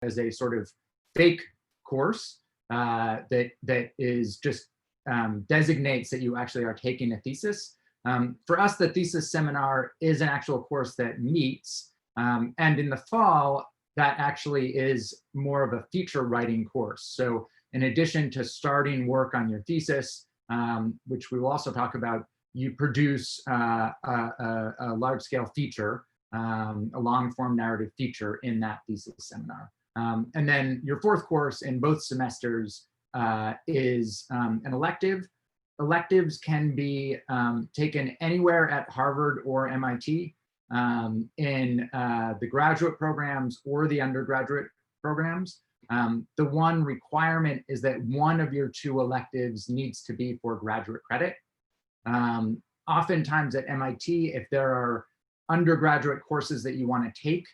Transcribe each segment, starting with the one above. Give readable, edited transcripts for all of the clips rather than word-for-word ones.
as a sort of fake course that is just designates that you actually are taking a thesis. For us, the Thesis Seminar is an actual course that meets, and in the fall, that actually is more of a feature writing course. So in addition to starting work on your thesis, which we will also talk about, you produce a large-scale feature, a long-form narrative feature in that thesis seminar. And then your fourth course in both semesters is an elective. Electives can be taken anywhere at Harvard or MIT in the graduate programs or the undergraduate programs. The one requirement is that one of your two electives needs to be for graduate credit. Oftentimes at MIT, if there are undergraduate courses that you want to take,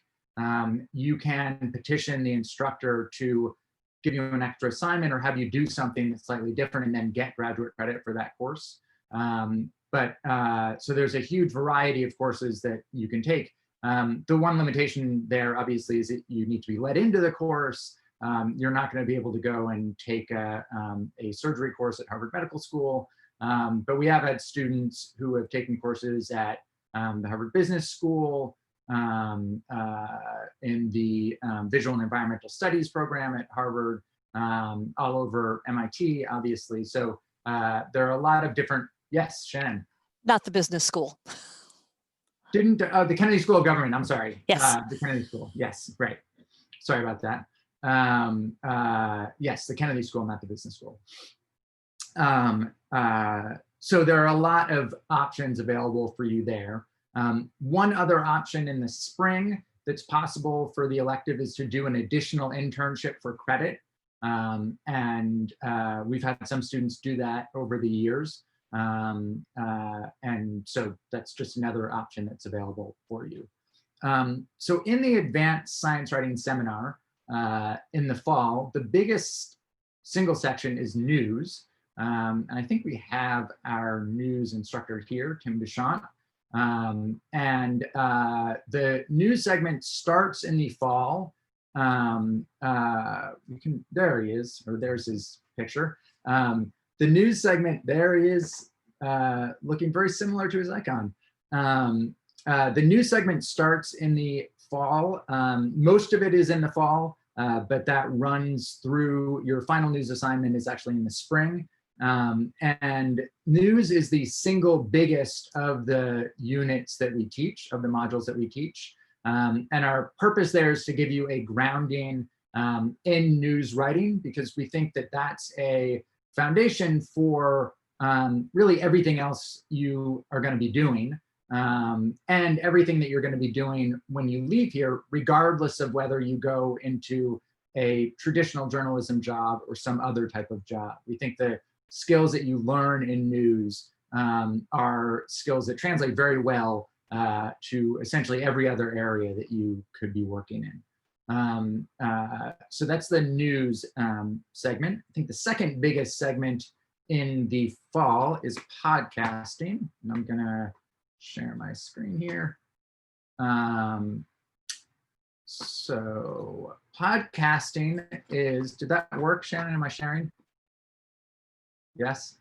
you can petition the instructor to give you an extra assignment or have you do something that's slightly different and then get graduate credit for that course. So there's a huge variety of courses that you can take. The one limitation there obviously is that you need to be let into the course. You're not going to be able to go and take a surgery course at Harvard Medical School. But we have had students who have taken courses at the Harvard Business School, in the Visual and Environmental Studies program at Harvard, all over MIT, obviously. So there are a lot of different, yes, Shannon. Not the business school. Didn't, the Kennedy School of Government, I'm sorry. Yes. The Kennedy School, yes, right. Sorry about that. Yes, the Kennedy School, not the business school. So there are a lot of options available for you there. One other option in the spring that's possible for the elective is to do an additional internship for credit. And we've had some students do that over the years. And so that's just another option that's available for you. So in the Advanced Science Writing Seminar in the fall, the biggest single section is news. And I think we have our news instructor here, Tim Deschamps. The news segment starts in the fall. There he is, or there's his picture. The news segment, there he is, looking very similar to his icon. The news segment starts in the fall. Most of it is in the fall, but that runs through, your final news assignment is actually in the spring. And news is the single biggest of the units that we teach, of the modules that we teach. And our purpose there is to give you a grounding in news writing, because we think that that's a foundation for really everything else you are going to be doing, and everything that you're going to be doing when you leave here, regardless of whether you go into a traditional journalism job or some other type of job. We think the skills that you learn in news are skills that translate very well to essentially every other area that you could be working in. So that's the news segment. I think the second biggest segment in the fall is podcasting. And I'm gonna share my screen here. So podcasting is, did that work, Shannon? Am I sharing? Yes?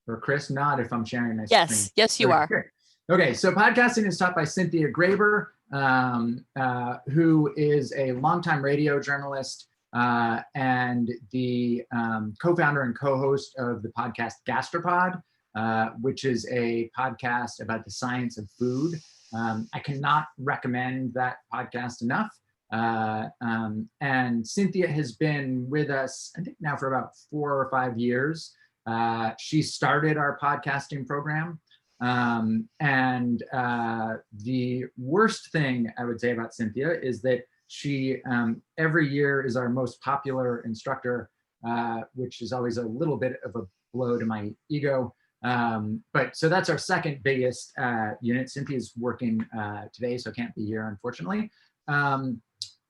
Or Chris, nod if I'm sharing my screen. Yes, yes, you are. Great. Okay, so podcasting is taught by Cynthia Graber, who is a longtime radio journalist and the co-founder and co-host of the podcast Gastropod, which is a podcast about the science of food. I cannot recommend that podcast enough. And Cynthia has been with us, I think now for about 4 or 5 years. She started our podcasting program. The worst thing I would say about Cynthia is that she every year is our most popular instructor, which is always a little bit of a blow to my ego. But so that's our second biggest unit. Cynthia's working today, so can't be here, unfortunately.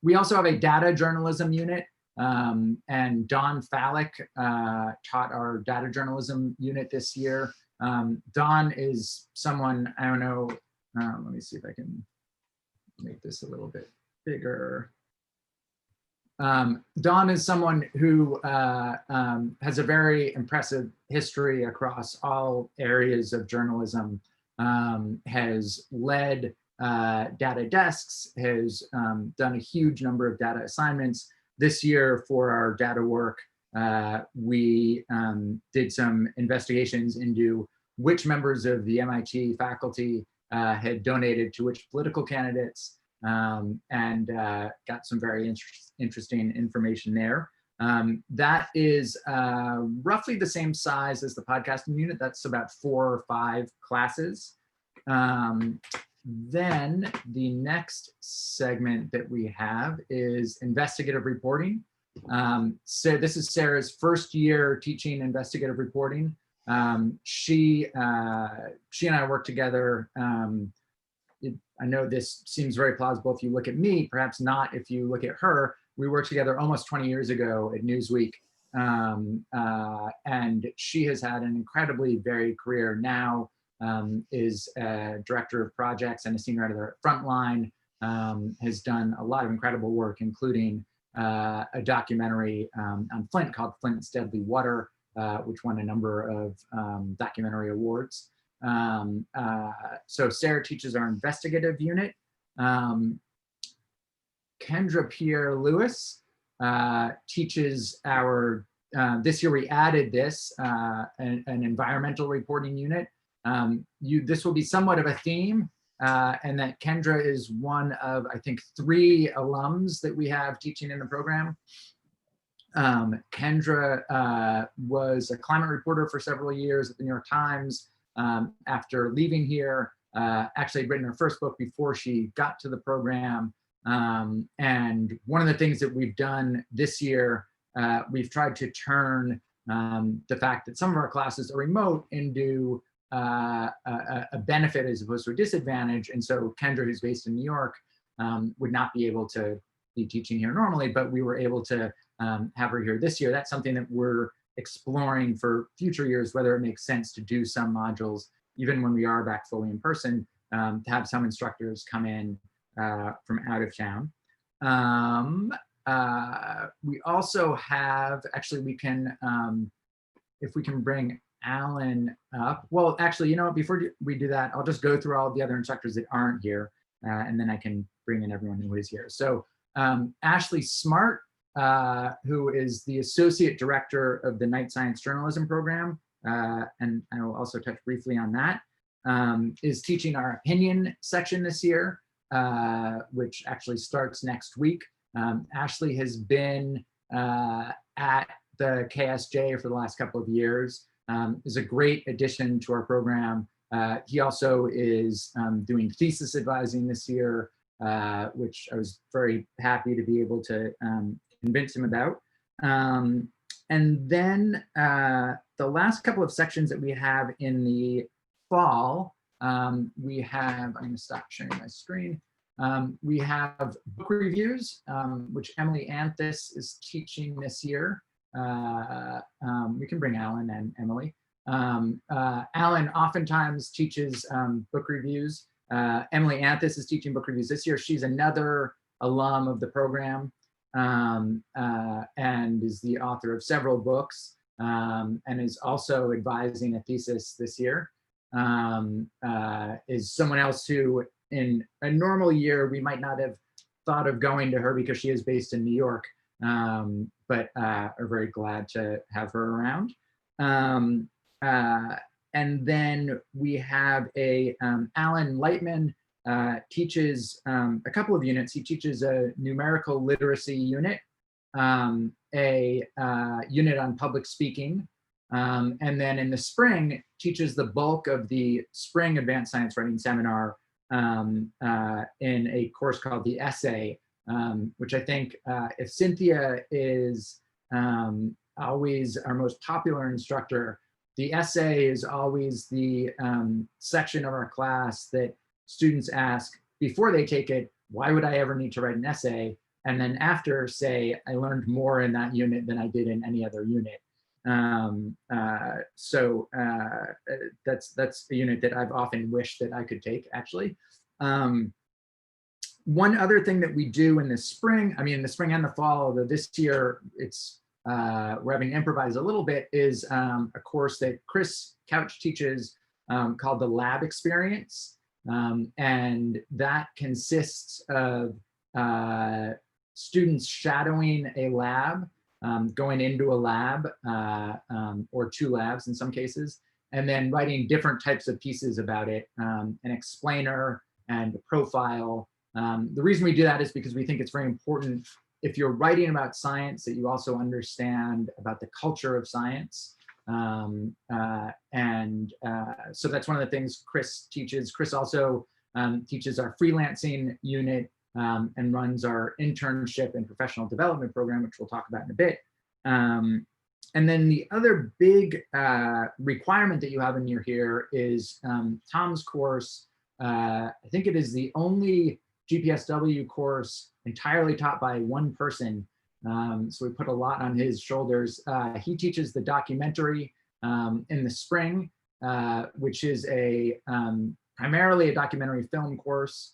We also have a data journalism unit, and Dawn Fallick taught our data journalism unit this year. Dawn is someone, I don't know, let me see if I can make this a little bit bigger. Dawn is someone who has a very impressive history across all areas of journalism, has led data desks, has done a huge number of data assignments. This year for our data work, we did some investigations into which members of the MIT faculty had donated to which political candidates, and got some very interesting information there. That is roughly the same size as the podcasting unit. That's about 4 or 5 classes. Then the next segment that we have is investigative reporting. So this is Sarah's first year teaching investigative reporting. She and I work together. I know this seems very plausible if you look at me, perhaps not if you look at her. We worked together almost 20 years ago at Newsweek. And she has had an incredibly varied career. Now is a director of projects and a senior editor at Frontline, has done a lot of incredible work, including a documentary on Flint called Flint's Deadly Water, which won a number of documentary awards. So Sarah teaches our investigative unit. Kendra Pierre-Lewis teaches our, this year we added this, an environmental reporting unit. This will be somewhat of a theme, and that Kendra is one of, I think, 3 alums that we have teaching in the program. Kendra was a climate reporter for several years at the New York Times. After leaving here, actually had written her first book before she got to the program. And one of the things that we've done this year, we've tried to turn the fact that some of our classes are remote into a benefit as opposed to a disadvantage. And so Kendra, who's based in New York, would not be able to be teaching here normally, but we were able to have her here this year. That's something that we're exploring for future years, whether it makes sense to do some modules, even when we are back fully in person, to have some instructors come in from out of town. We also have, actually we can, if we can bring Alan up. Well, actually, you know what, before we do that, I'll just go through all of the other instructors that aren't here, and then I can bring in everyone who is here. So Ashley Smart, who is the Associate Director of the Night Science Journalism Program, and I will also touch briefly on that, is teaching our opinion section this year, which actually starts next week. Ashley has been at the KSJ for the last couple of years, is a great addition to our program. He also is doing thesis advising this year, which I was very happy to be able to convince him about. And then the last couple of sections that we have in the fall, we have, I'm gonna stop sharing my screen. We have book reviews, which Emily Anthis is teaching this year. We can bring Alan and Emily. Alan oftentimes teaches book reviews. Emily Anthis is teaching book reviews this year. She's another alum of the program, and is the author of several books, and is also advising a thesis this year. Is someone else who in a normal year we might not have thought of going to her because she is based in New York, but are very glad to have her around. And then we have Alan Lightman, teaches a couple of units. He teaches a numerical literacy unit, a unit on public speaking, and then in the spring teaches the bulk of the spring advanced science writing seminar in a course called the Essay, which I think if Cynthia is always our most popular instructor, the Essay is always the section of our class that students ask before they take it, why would I ever need to write an essay? And then after say, I learned more in that unit than I did in any other unit. So that's a unit that I've often wished that I could take, actually. One other thing that we do in the spring, I mean, in the spring and the fall, although this year it's we're having to improvise a little bit, is a course that Chris Couch teaches called the Lab Experience. And that consists of students shadowing a lab, going into a lab or two labs in some cases, and then writing different types of pieces about it, an explainer and a profile. The reason we do that is because we think it's very important if you're writing about science that you also understand about the culture of science. So that's one of the things Chris teaches. Chris also teaches our freelancing unit and runs our internship and professional development program, which we'll talk about in a bit. And then the other big requirement that you have in your here is Tom's course. I think it is the only GPSW course entirely taught by one person. So we put a lot on his shoulders. He teaches the documentary in the spring, which is a primarily a documentary film course,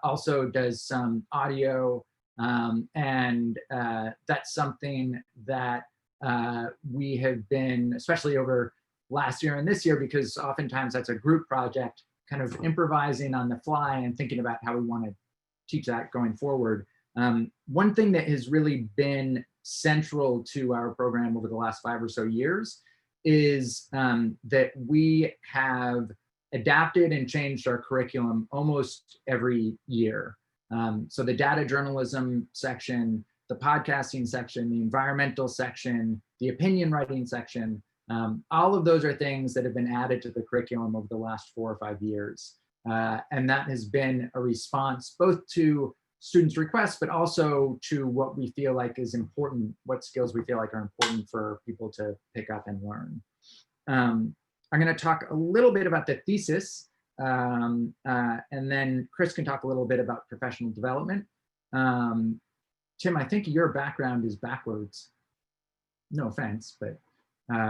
also does some audio, and that's something that we have been, especially over last year and this year, because oftentimes that's a group project, kind of improvising on the fly and thinking about how we want to teach that going forward. One thing that has really been central to our program over the last 5 or so years is that we have adapted and changed our curriculum almost every year. So the data journalism section, the podcasting section, the environmental section, the opinion writing section, all of those are things that have been added to the curriculum over the last 4 or 5 years. And that has been a response both to students' requests, but also to what we feel like is important, what skills we feel like are important for people to pick up and learn. I'm going to talk a little bit about the thesis, and then Chris can talk a little bit about professional development. Tim, I think your background is backwards. No offense, but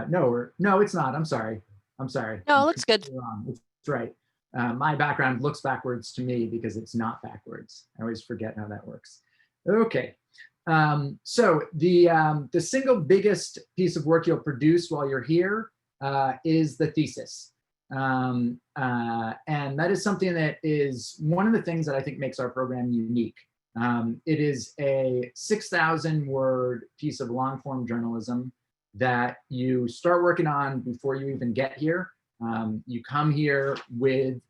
no, it's not. I'm sorry. No, it looks good. It's right. My background looks backwards to me because it's not backwards. I always forget how that works. Okay. So the single biggest piece of work you'll produce while you're here is the thesis. And that is something that is one of the things that I think makes our program unique. It is a 6,000 word piece of long form journalism that you start working on before you even get here. You come here with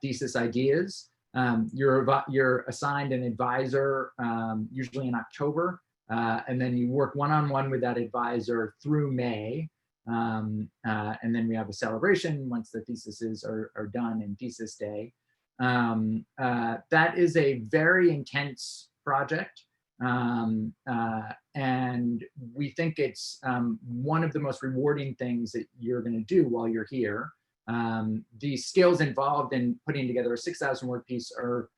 Thesis Ideas. You're assigned an advisor, usually in October, and then you work one-on-one with that advisor through May. And then we have a celebration once the theses are done in Thesis Day. That is a very intense project. And we think it's one of the most rewarding things that you're going to do while you're here. The skills involved in putting together a 6,000 word piece are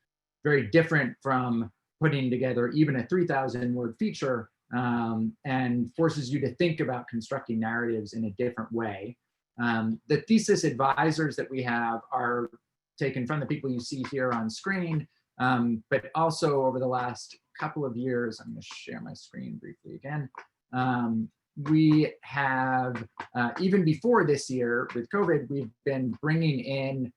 very different from putting together even a 3,000 word feature, and forces you to think about constructing narratives in a different way. The thesis advisors that we have are taken from the people you see here on screen, but also over the last couple of years, I'm going to share my screen briefly again. We have, even before this year with COVID, we've been bringing in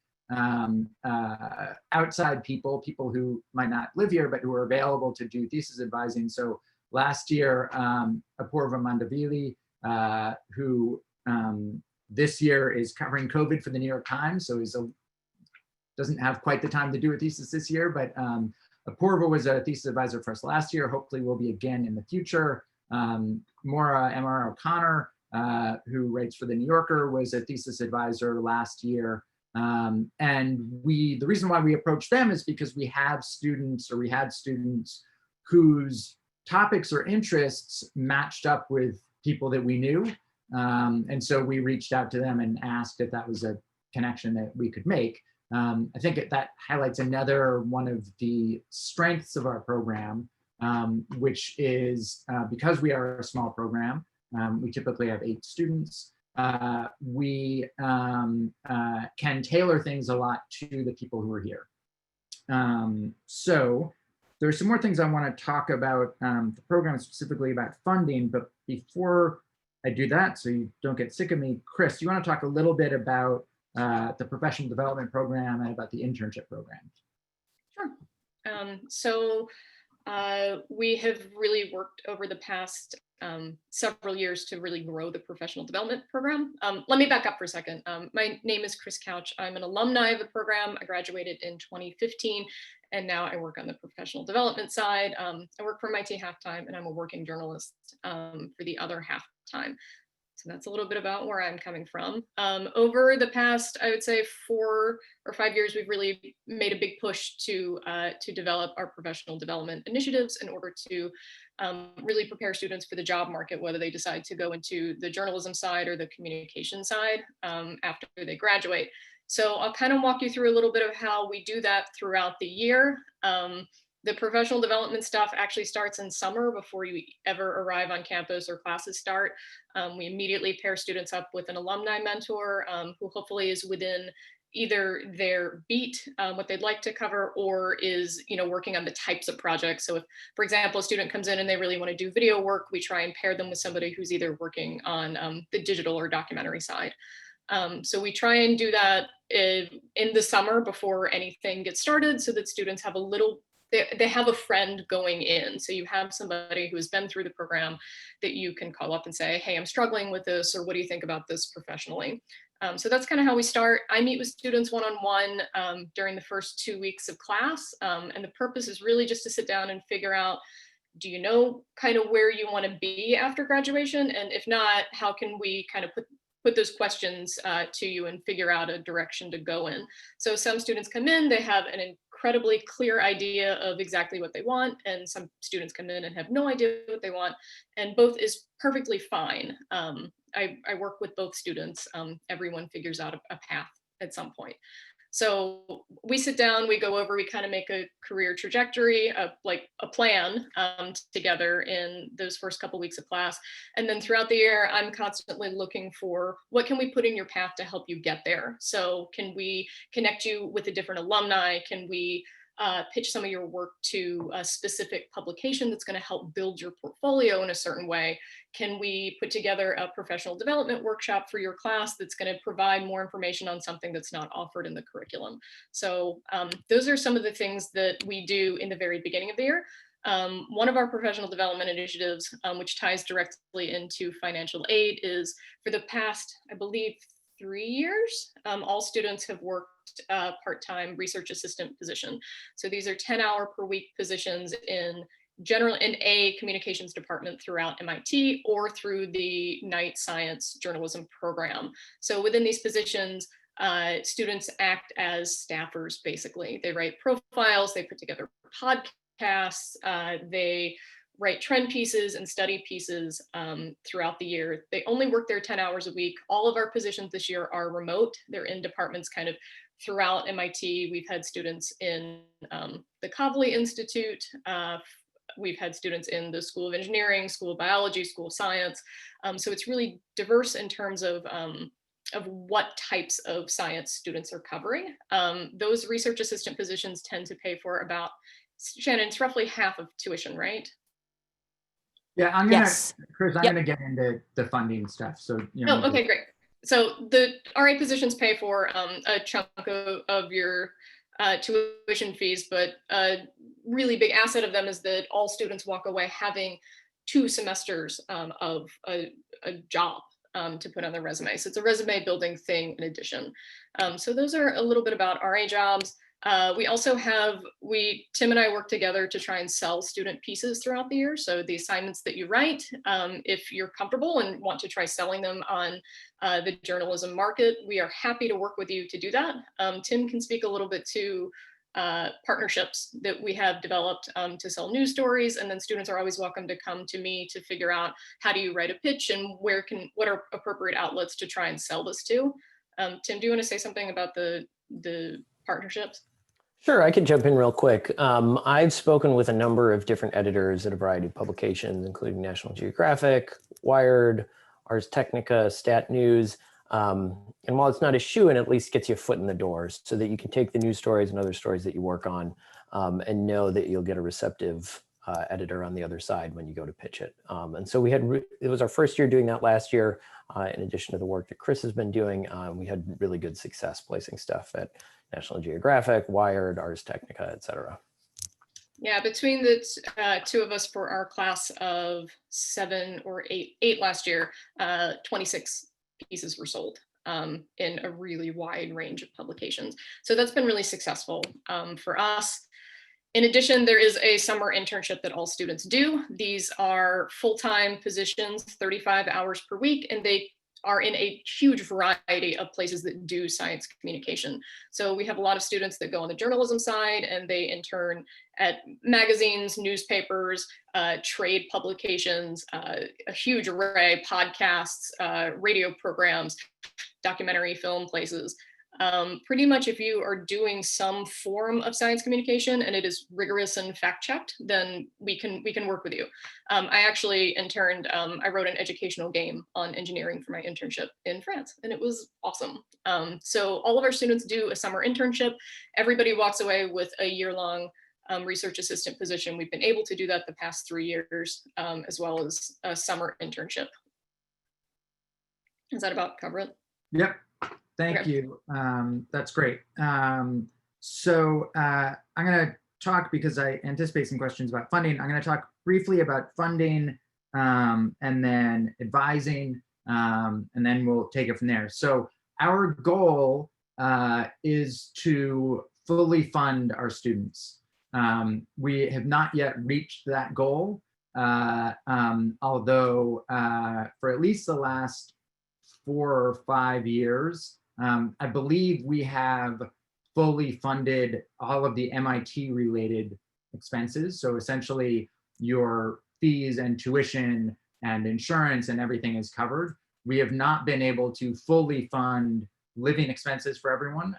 outside people who might not live here, but who are available to do thesis advising. So last year, Apurva Mandavili, who this year is covering COVID for the New York Times, so doesn't have quite the time to do a thesis this year, but Apurva was a thesis advisor for us last year. Hopefully will be again in the future. Maura M.R. O'Connor, who writes for The New Yorker, was a thesis advisor last year. And the reason why we approached them is because we had students whose topics or interests matched up with people that we knew. And so we reached out to them and asked if that was a connection that we could make. I think that highlights another one of the strengths of our program, which is because we are a small program, we typically have 8 students. We can tailor things a lot to the people who are here. So there's some more things I want to talk about the program, specifically about funding. But before I do that, so you don't get sick of me, Chris, you want to talk a little bit about the professional development program and about the internship program? Sure. We have really worked over the past several years to really grow the professional development program. Let me back up for a second. My name is Chris Couch. I'm an alumni of the program. I graduated in 2015, and now I work on the professional development side. I work for MIT half-time, and I'm a working journalist for the other half-time. So that's a little bit about where I'm coming from. Over the past, I would say 4 or 5 years, we've really made a big push to develop our professional development initiatives in order to really prepare students for the job market, whether they decide to go into the journalism side or the communication side after they graduate. So I'll kind of walk you through a little bit of how we do that throughout the year. The professional development stuff actually starts in summer before you ever arrive on campus or classes start. We immediately pair students up with an alumni mentor who hopefully is within either their beat, what they'd like to cover, or is working on the types of projects. So if, for example, a student comes in and they really want to do video work, we try and pair them with somebody who's either working on the digital or documentary side. So we try and do that in the summer before anything gets started so that students have they have a friend going in. So you have somebody who has been through the program that you can call up and say, hey, I'm struggling with this, or what do you think about this professionally? So that's kind of how we start. I meet with students one-on-one during the first 2 weeks of class. And the purpose is really just to sit down and figure out, do you know kind of where you want to be after graduation? And if not, how can we kind of put those questions to you and figure out a direction to go in. So some students come in, they have an incredibly clear idea of exactly what they want, and some students come in and have no idea what they want, and both is perfectly fine. I work with both students. Everyone figures out a path at some point. So we sit down, we go over, we kind of make a career trajectory, like a plan together in those first couple weeks of class. And then throughout the year, I'm constantly looking for what can we put in your path to help you get there? So can we connect you with a different alumni? Can we pitch some of your work to a specific publication that's going to help build your portfolio in a certain way? Can we put together a professional development workshop for your class that's going to provide more information on something that's not offered in the curriculum? So those are some of the things that we do in the very beginning of the year. One of our professional development initiatives, which ties directly into financial aid, is for the past, I believe, 3 years, all students have worked part-time research assistant position. So these are 10-hour per week positions in a communications department throughout MIT or through the Knight Science journalism program. So within these positions, students act as staffers, basically. They write profiles, they put together podcasts, they write trend pieces and study pieces throughout the year. They only work there 10 hours a week. All of our positions this year are remote. They're in departments kind of throughout MIT. We've had students in the Kavli Institute. We've had students in the School of Engineering, School of Biology, School of Science. So it's really diverse in terms of what types of science students are covering. Those research assistant positions tend to pay for about, Shannon, it's roughly half of tuition, right? Yeah, Yes. Chris, I'm Yep. gonna get into the funding stuff. So Oh, okay, great. So the RA positions pay for a chunk of your tuition fees, but a really big asset of them is that all students walk away having 2 semesters of a job to put on their resume. So it's a resume building thing in addition. So those are a little bit about RA jobs. We also have, Tim and I work together to try and sell student pieces throughout the year. So the assignments that you write, if you're comfortable and want to try selling them on the journalism market, we are happy to work with you to do that. Tim can speak a little bit to partnerships that we have developed to sell news stories. And then students are always welcome to come to me to figure out how do you write a pitch and what are appropriate outlets to try and sell this to. Tim, do you want to say something about the partnerships? Sure, I can jump in real quick. I've spoken with a number of different editors at a variety of publications, including National Geographic, Wired, Ars Technica, Stat News. And while it's not a shoo-in, at least gets you a foot in the door so that you can take the news stories and other stories that you work on and know that you'll get a receptive editor on the other side when you go to pitch it. And so it was our first year doing that last year. In addition to the work that Chris has been doing, we had really good success placing stuff at National Geographic, Wired, Ars Technica, et cetera. Yeah, between the two of us for our class of 7 or 8 last year, 26 pieces were sold in a really wide range of publications. So that's been really successful for us. In addition, there is a summer internship that all students do. These are full-time positions, 35 hours per week, and they are in a huge variety of places that do science communication. So we have a lot of students that go on the journalism side and they intern at magazines, newspapers, trade publications, a huge array, podcasts, radio programs, documentary film places. Pretty much if you are doing some form of science communication and it is rigorous and fact-checked, then we can work with you. I actually interned, I wrote an educational game on engineering for my internship in France, and it was awesome. So all of our students do a summer internship. Everybody walks away with a year-long research assistant position. We've been able to do that the past 3 years, as well as a summer internship. Does that about cover it? Yep. Thank Okay. you. That's great. So I'm going to talk, because I anticipate some questions about funding. I'm going to talk briefly about funding and then advising, and then we'll take it from there. So our goal is to fully fund our students. We have not yet reached that goal, although for at least the last 4 or 5 years, I believe we have fully funded all of the MIT related expenses. So essentially your fees and tuition and insurance and everything is covered. We have not been able to fully fund living expenses for everyone,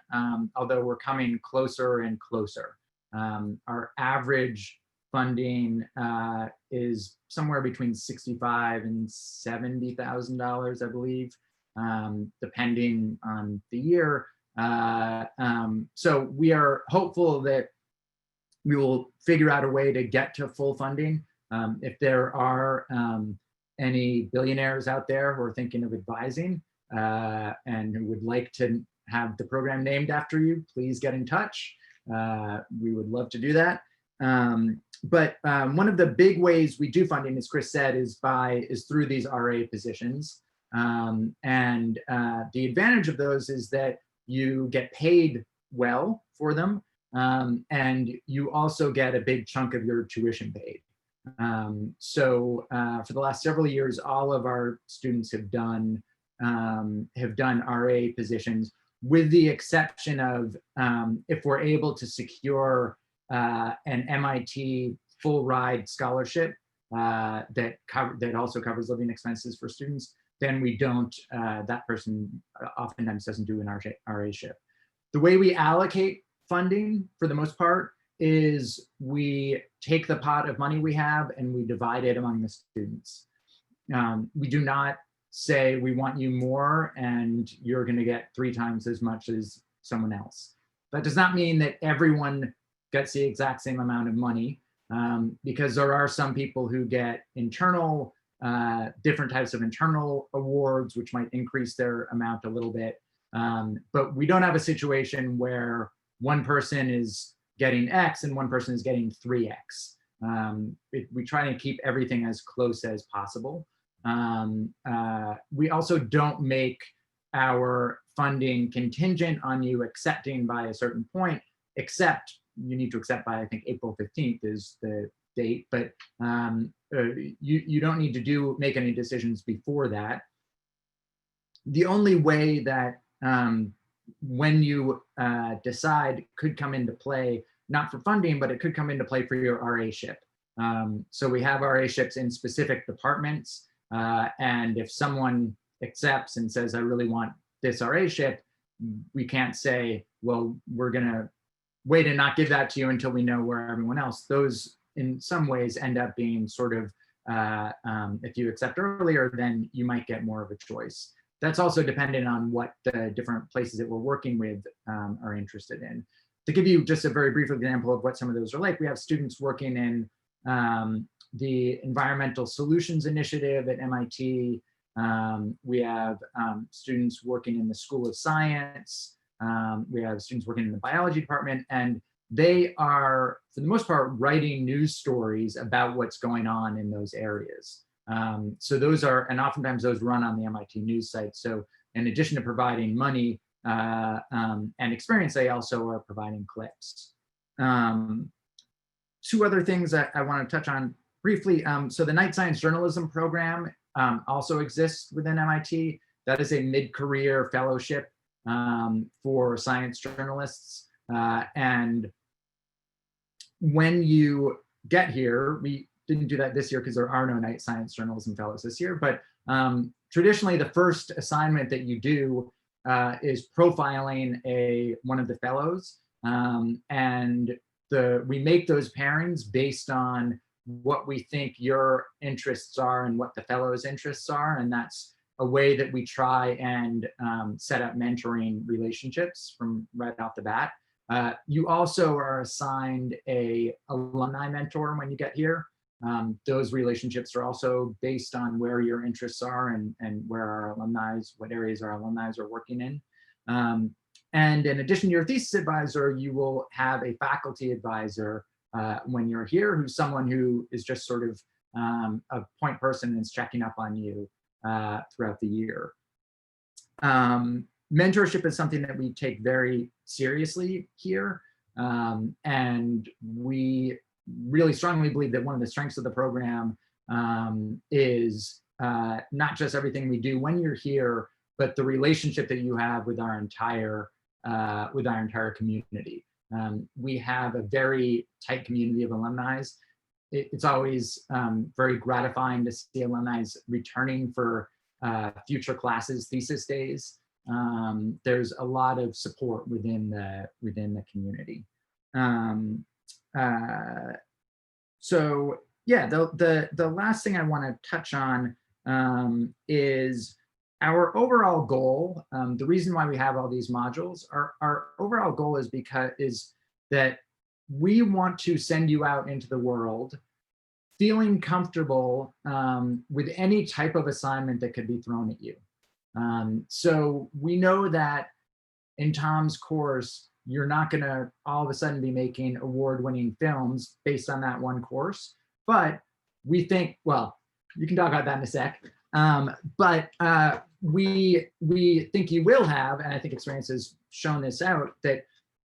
although we're coming closer and closer. Our average funding is somewhere between $65,000 and $70,000, I believe. Depending on the year. So we are hopeful that we will figure out a way to get to full funding. If there are any billionaires out there who are thinking of advising and who would like to have the program named after you, please get in touch. We would love to do that. But one of the big ways we do funding, as Chris said, is through these RA positions. And the advantage of those is that you get paid well for them, and you also get a big chunk of your tuition paid. So for the last several years, all of our students have done RA positions, with the exception of if we're able to secure an MIT full ride scholarship that also covers living expenses for students, then we don't, that person oftentimes doesn't do an RA-ship. The way we allocate funding, for the most part, is we take the pot of money we have and we divide it among the students. We do not say we want you more and you're going to get 3 times as much as someone else. That does not mean that everyone gets the exact same amount of money, because there are some people who get internal different types of internal awards, which might increase their amount a little bit. But we don't have a situation where one person is getting X and one person is getting 3X. We try to keep everything as close as possible. We also don't make our funding contingent on you accepting by a certain point, except you need to accept by, I think, April 15th is the date, but you don't need to make any decisions before that. The only way that when you decide could come into play, not for funding, but it could come into play for your RA-ship. So we have RA-ships in specific departments, and if someone accepts and says, I really want this RA-ship, we can't say, well, we're gonna wait and not give that to you until we know where everyone else. Those in some ways end up being sort of, if you accept earlier, then you might get more of a choice. that's also dependent on what the different places that we're working with are interested in. To give you just a very brief example of what some of those are like, we have students working in the Environmental Solutions Initiative at MIT. We have students working in the School of Science. We have students working in the biology department, and they are, for the most part, writing news stories about what's going on in those areas. So those are, and oftentimes those run on the MIT news site. So in addition to providing money and experience, they also are providing clips. Two other things that I want to touch on briefly. So the Night Science Journalism program also exists within MIT. That is a mid-career fellowship for science journalists. And when you get here, we didn't do that this year because there are no Night Science Journalism Fellows this year, but traditionally the first assignment that you do is profiling one of the fellows. And we make those pairings based on what we think your interests are and what the fellow's interests are. And that's a way that we try and set up mentoring relationships from right off the bat. You also are assigned a alumni mentor when you get here. Those relationships are also based on where your interests are and where our alumni, what areas our alumni are working in. And in addition to your thesis advisor, you will have a faculty advisor when you're here, who's someone who is just sort of a point person and is checking up on you throughout the year. Mentorship is something that we take very seriously here. And we really strongly believe that one of the strengths of the program is not just everything we do when you're here, but the relationship that you have with our entire community. We have a very tight community of alumni. It's always very gratifying to see alumni returning for future classes, thesis days. There's a lot of support within the community. So yeah, the last thing I want to touch on is our overall goal. The reason why we have all these modules, our overall goal is that we want to send you out into the world feeling comfortable with any type of assignment that could be thrown at you. So we know that in Tom's course, you're not going to all of a sudden be making award-winning films based on that one course, but we think, well, you can talk about that in a sec. But we think you will have, and I think experience has shown this out, that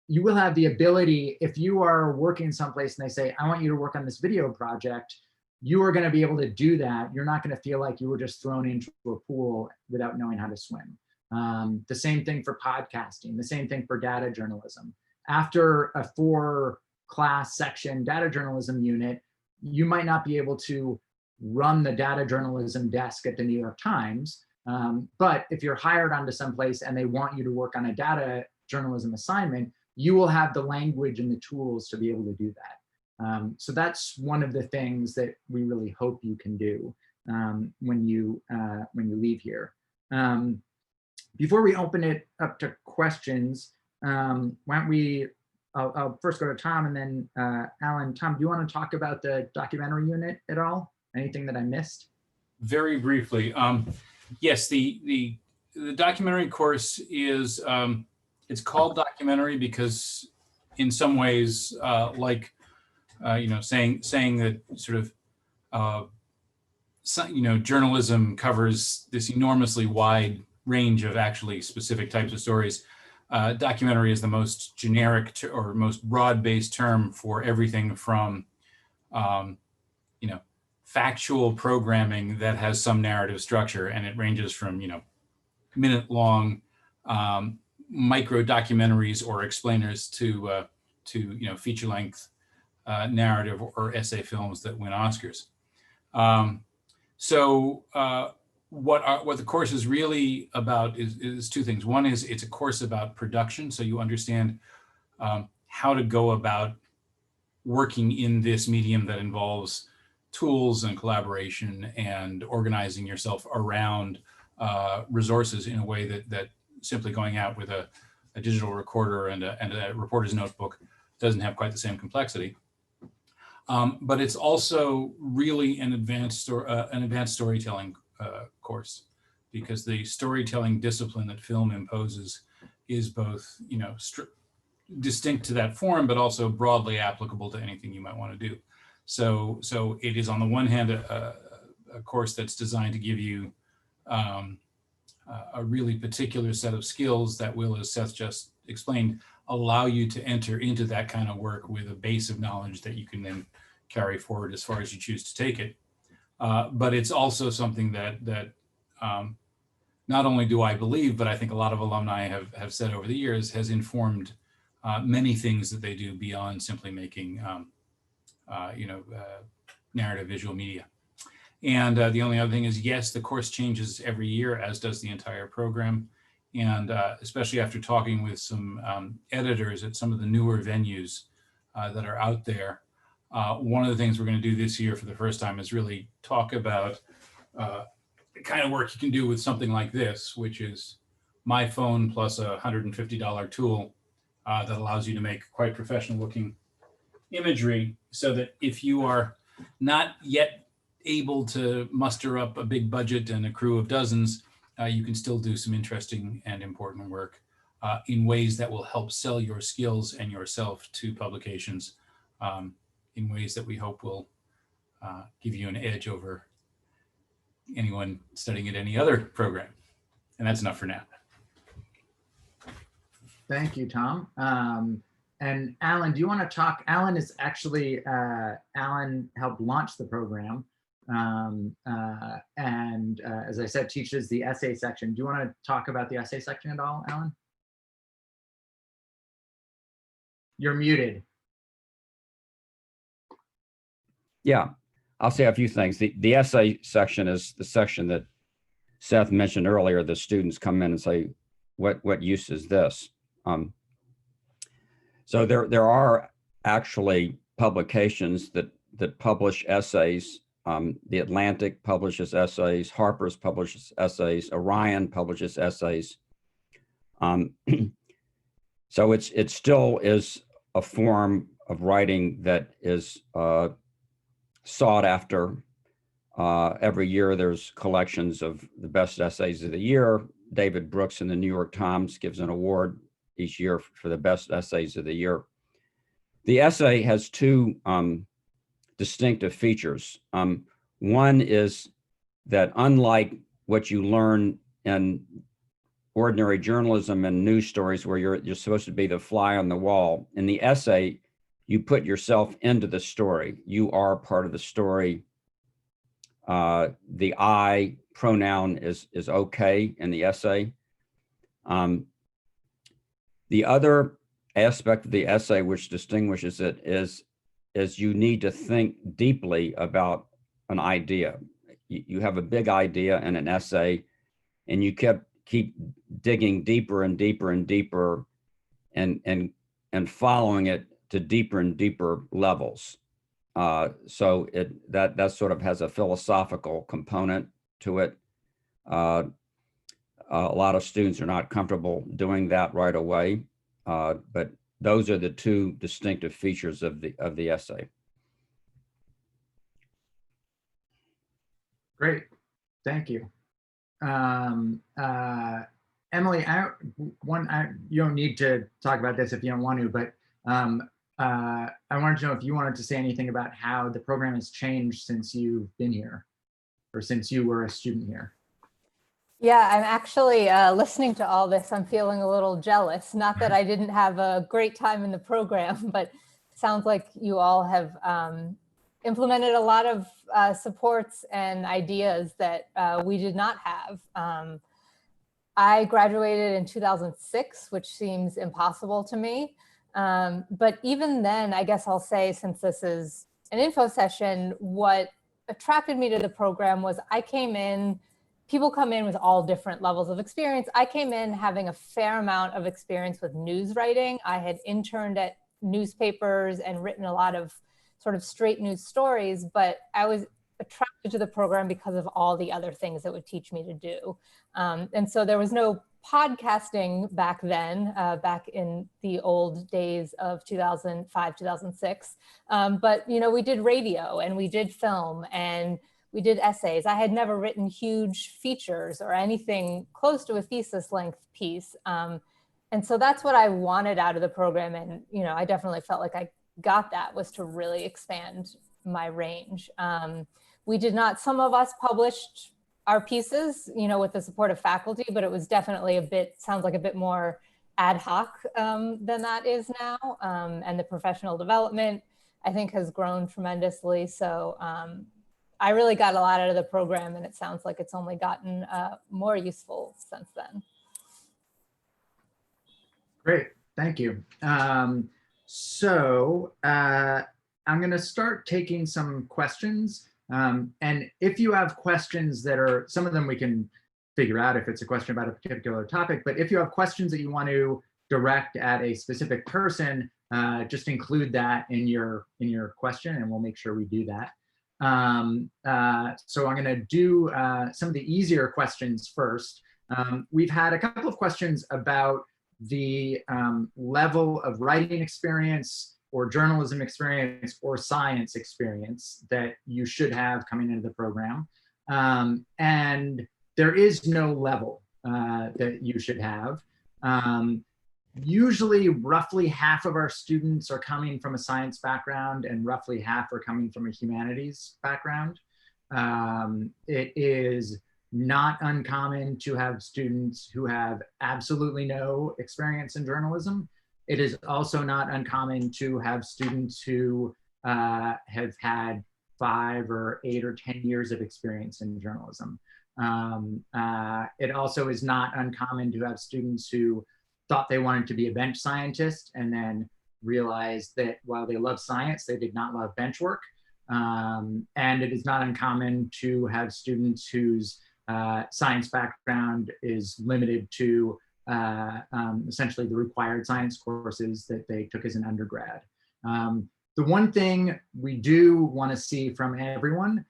you will have the ability, if you are working someplace and they say, I want you to work on this video project, you are going to be able to do that. You're not going to feel like you were just thrown into a pool without knowing how to swim. The same thing for podcasting, the same thing for data journalism. After a 4-class section data journalism unit, you might not be able to run the data journalism desk at the New York Times. But if you're hired onto someplace and they want you to work on a data journalism assignment, you will have the language and the tools to be able to do that. So that's one of the things that we really hope you can do when you leave here. Before we open it up to questions, why don't we, I'll first go to Tom and then Alan. Tom, do you want to talk about the documentary unit at all? Anything that I missed? Very briefly, yes, the documentary course is, it's called documentary because in some ways, like, saying that sort of, journalism covers this enormously wide range of actually specific types of stories. Documentary is the most generic or most broad-based term for everything from, factual programming that has some narrative structure, and it ranges from, minute-long micro documentaries or explainers to feature-length narrative or essay films that win Oscars. What the course is really about is two things. One is it's a course about production, so you understand how to go about working in this medium that involves tools and collaboration and organizing yourself around resources in a way that simply going out with a digital recorder and a reporter's notebook doesn't have quite the same complexity. But it's also really an advanced storytelling course, because the storytelling discipline that film imposes is both, distinct to that form, but also broadly applicable to anything you might want to do. So it is, on the one hand, a course that's designed to give you a really particular set of skills that will, as Seth just explained, allow you to enter into that kind of work with a base of knowledge that you can then carry forward as far as you choose to take it. But it's also something that not only do I believe, but I think a lot of alumni have said over the years, has informed many things that they do beyond simply making narrative visual media. And the only other thing is, yes, the course changes every year, as does the entire program. And especially after talking with some editors at some of the newer venues that are out there, one of the things we're going to do this year for the first time is really talk about the kind of work you can do with something like this, which is my phone plus a $150 tool that allows you to make quite professional looking imagery, so that if you are not yet able to muster up a big budget and a crew of dozens, you can still do some interesting and important work in ways that will help sell your skills and yourself to publications in ways that we hope will give you an edge over anyone studying at any other program. And that's enough for now. Thank you, Tom. And Alan, do you want to talk? Alan is actually, Alan helped launch the program. As I said, teaches the essay section. Do you want to talk about the essay section at all, Alan? You're muted. Yeah, I'll say a few things. The essay section is the section that Seth mentioned earlier. The students come in and say, what use is this? So there are actually publications that publish essays. The Atlantic publishes essays, Harper's publishes essays, Orion publishes essays. So it still is a form of writing that is sought after. Every year there's collections of the best essays of the year. David Brooks in the New York Times gives an award each year for the best essays of the year. The essay has two distinctive features. One is that, unlike what you learn in ordinary journalism and news stories, where you're supposed to be the fly on the wall, in the essay, you put yourself into the story. You are part of the story. The I pronoun is okay in the essay. The other aspect of the essay which distinguishes it is you need to think deeply about an idea. You have a big idea in an essay, and you keep digging deeper and deeper and deeper, and following it to deeper and deeper levels. So that sort of has a philosophical component to it. A lot of students are not comfortable doing that right away, but those are the two distinctive features of the essay. Great, thank you. Emily, you don't need to talk about this if you don't want to, but I wanted to know if you wanted to say anything about how the program has changed since you've been here, or since you were a student here. Yeah, I'm actually listening to all this. I'm feeling a little jealous. Not that I didn't have a great time in the program, but it sounds like you all have implemented a lot of supports and ideas that we did not have. I graduated in 2006, which seems impossible to me. But even then, I guess I'll say, since this is an info session, what attracted me to the program was people come in with all different levels of experience. I came in having a fair amount of experience with news writing. I had interned at newspapers and written a lot of sort of straight news stories, but I was attracted to the program because of all the other things it would teach me to do. And so there was no podcasting back then, back in the old days of 2005, 2006. But, you know, we did radio and we did film and we did essays. I had never written huge features or anything close to a thesis length piece. And so that's what I wanted out of the program. And, you know, I definitely felt like I got that, was to really expand my range. We did not, some of us published our pieces, you know, with the support of faculty, but it was definitely a bit, sounds like a bit more ad hoc than that is now. And the professional development, I think, has grown tremendously. So I really got a lot out of the program, and it sounds like it's only gotten more useful since then. Great, thank you. So I'm going to start taking some questions. And if you have questions that are, some of them we can figure out if it's a question about a particular topic, but if you have questions that you want to direct at a specific person, just include that in your question, and we'll make sure we do that. So I'm going to do some of the easier questions first. We've had a couple of questions about the level of writing experience or journalism experience or science experience that you should have coming into the program. And there is no level that you should have. Usually roughly half of our students are coming from a science background and roughly half are coming from a humanities background. It is not uncommon to have students who have absolutely no experience in journalism. It is also not uncommon to have students who have had 5 or 8 or 10 years of experience in journalism. It also is not uncommon to have students who thought they wanted to be a bench scientist and then realized that while they love science, they did not love bench work. And it is not uncommon to have students whose science background is limited to essentially the required science courses that they took as an undergrad. The one thing we do want to see from everyone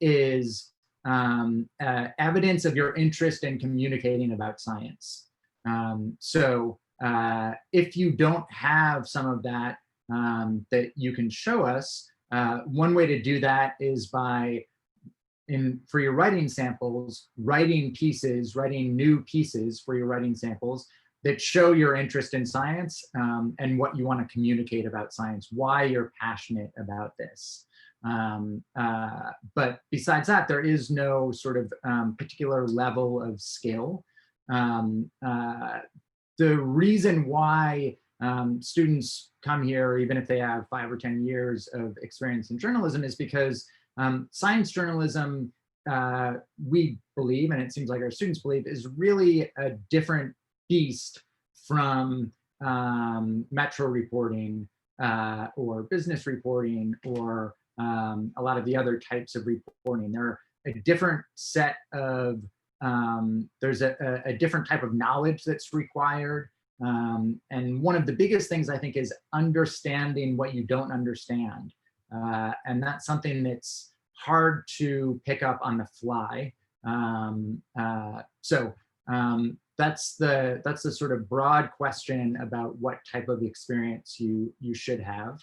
is evidence of your interest in communicating about science. So if you don't have some of that that you can show us, one way to do that is by, for your writing samples, writing new pieces for your writing samples that show your interest in science and what you want to communicate about science, why you're passionate about this. But besides that, there is no sort of particular level of skill. The reason why students come here, even if they have 5 or 10 years of experience in journalism, is because science journalism, we believe, and it seems like our students believe, is really a different beast from metro reporting or business reporting or a lot of the other types of reporting. They're a different set of, there's a different type of knowledge that's required. And one of the biggest things, I think, is understanding what you don't understand. And that's something that's hard to pick up on the fly. So that's the sort of broad question about what type of experience you should have.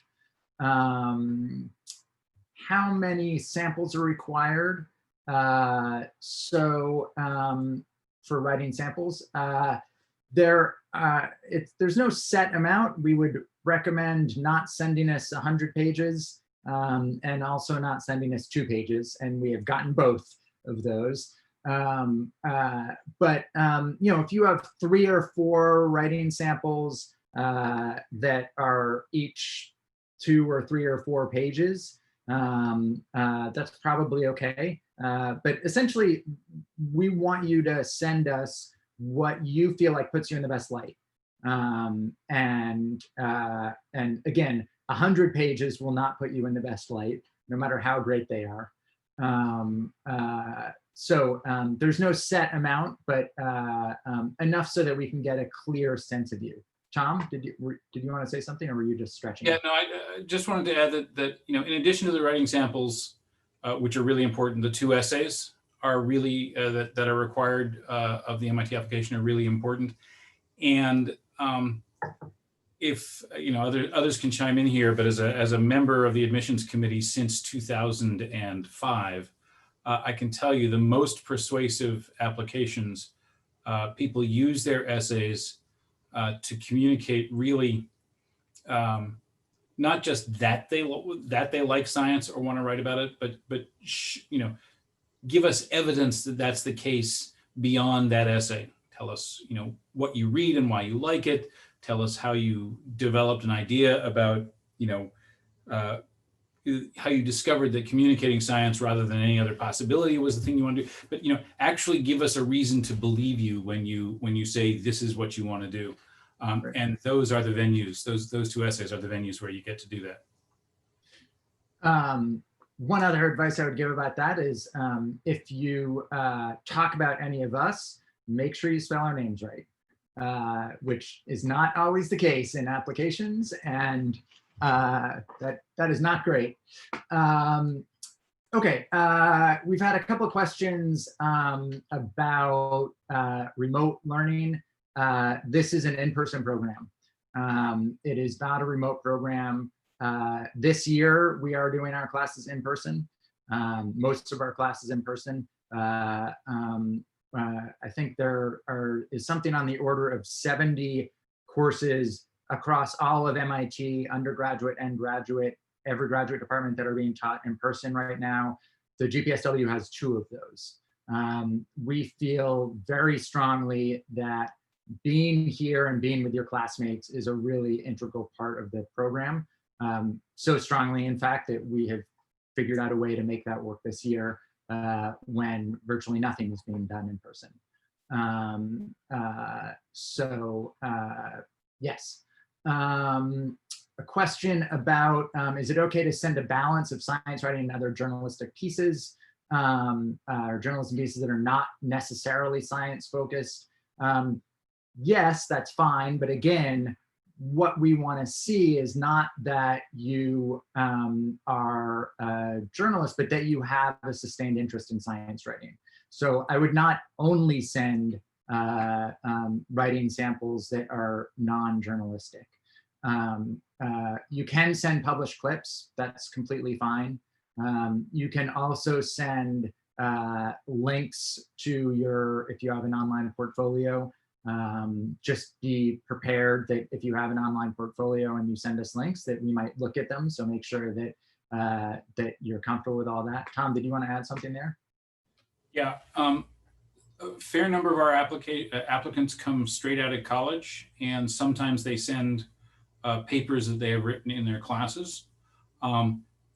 How many samples are required? For writing samples, there's no set amount. We would recommend not sending us 100 pages and also not sending us 2 pages, and we have gotten both of those. You know, if you have 3 or 4 writing samples that are each 2 or 3 or 4 pages, that's probably okay. But essentially, we want you to send us what you feel like puts you in the best light. And again, 100 pages will not put you in the best light, no matter how great they are. There's no set amount, but enough so that we can get a clear sense of you. Tom, did you want to say something, or were you just stretching? Yeah, no, I just wanted to add that you know, in addition to the writing samples, which are really important. The 2 essays are really, that are required of the MIT application are really important. And if, others can chime in here, but as a member of the admissions committee since 2005, I can tell you the most persuasive applications, people use their essays to communicate really not just that they like science or want to write about it, but give us evidence that that's the case beyond that essay. Tell us, what you read and why you like it. Tell us how you developed an idea about, how you discovered that communicating science rather than any other possibility was the thing you want to do. But actually give us a reason to believe you when you say this is what you want to do. Right. And those are the venues. Those 2 essays are the venues where you get to do that. One other advice I would give about that is if you talk about any of us, make sure you spell our names right, which is not always the case in applications, and that is not great. Okay, we've had a couple of questions about remote learning. This is an in-person program. It is not a remote program. This year, we are doing our classes in person. Most of our classes in person. I think there is something on the order of 70 courses across all of MIT, undergraduate and graduate, every graduate department that are being taught in person right now. The GPSW has 2 of those. We feel very strongly that being here and being with your classmates is a really integral part of the program. So strongly, in fact, that we have figured out a way to make that work this year when virtually nothing is being done in person. Yes. A question about, is it okay to send a balance of science writing and other journalistic pieces, or journalism pieces that are not necessarily science focused? Yes, that's fine. But again, what we want to see is not that you are a journalist, but that you have a sustained interest in science writing. So I would not only send writing samples that are non-journalistic. You can send published clips. That's completely fine. You can also send links to if you have an online portfolio. Just be prepared that if you have an online portfolio and you send us links, that we might look at them. So make sure that that you're comfortable with all that. Tom, did you want to add something there? Yeah, a fair number of our applicants come straight out of college, and sometimes they send papers that they have written in their classes.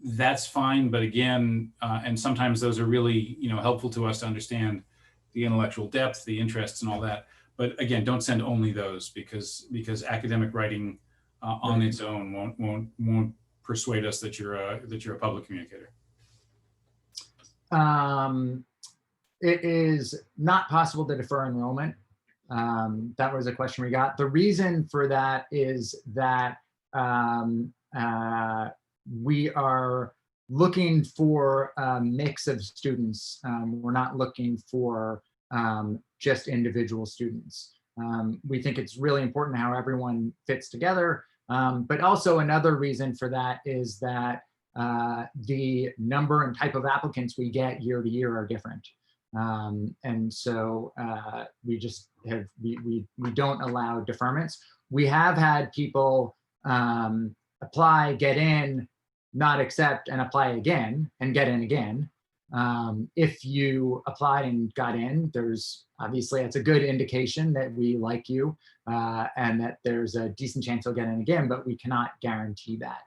That's fine, but again, and sometimes those are really helpful to us to understand the intellectual depth, the interests, and all that. But again, don't send only those because academic writing on its own won't persuade us that you're a public communicator. It is not possible to defer enrollment. That was a question we got. The reason for that is that we are looking for a mix of students. We're not looking for just individual students. We think it's really important how everyone fits together. But also another reason for that is that the number and type of applicants we get year to year are different. And so we just have, we don't allow deferments. We have had people apply, get in, not accept, and apply again and get in again. If you applied and got in, there's obviously, it's a good indication that we like you and that there's a decent chance you'll get in again, but we cannot guarantee that.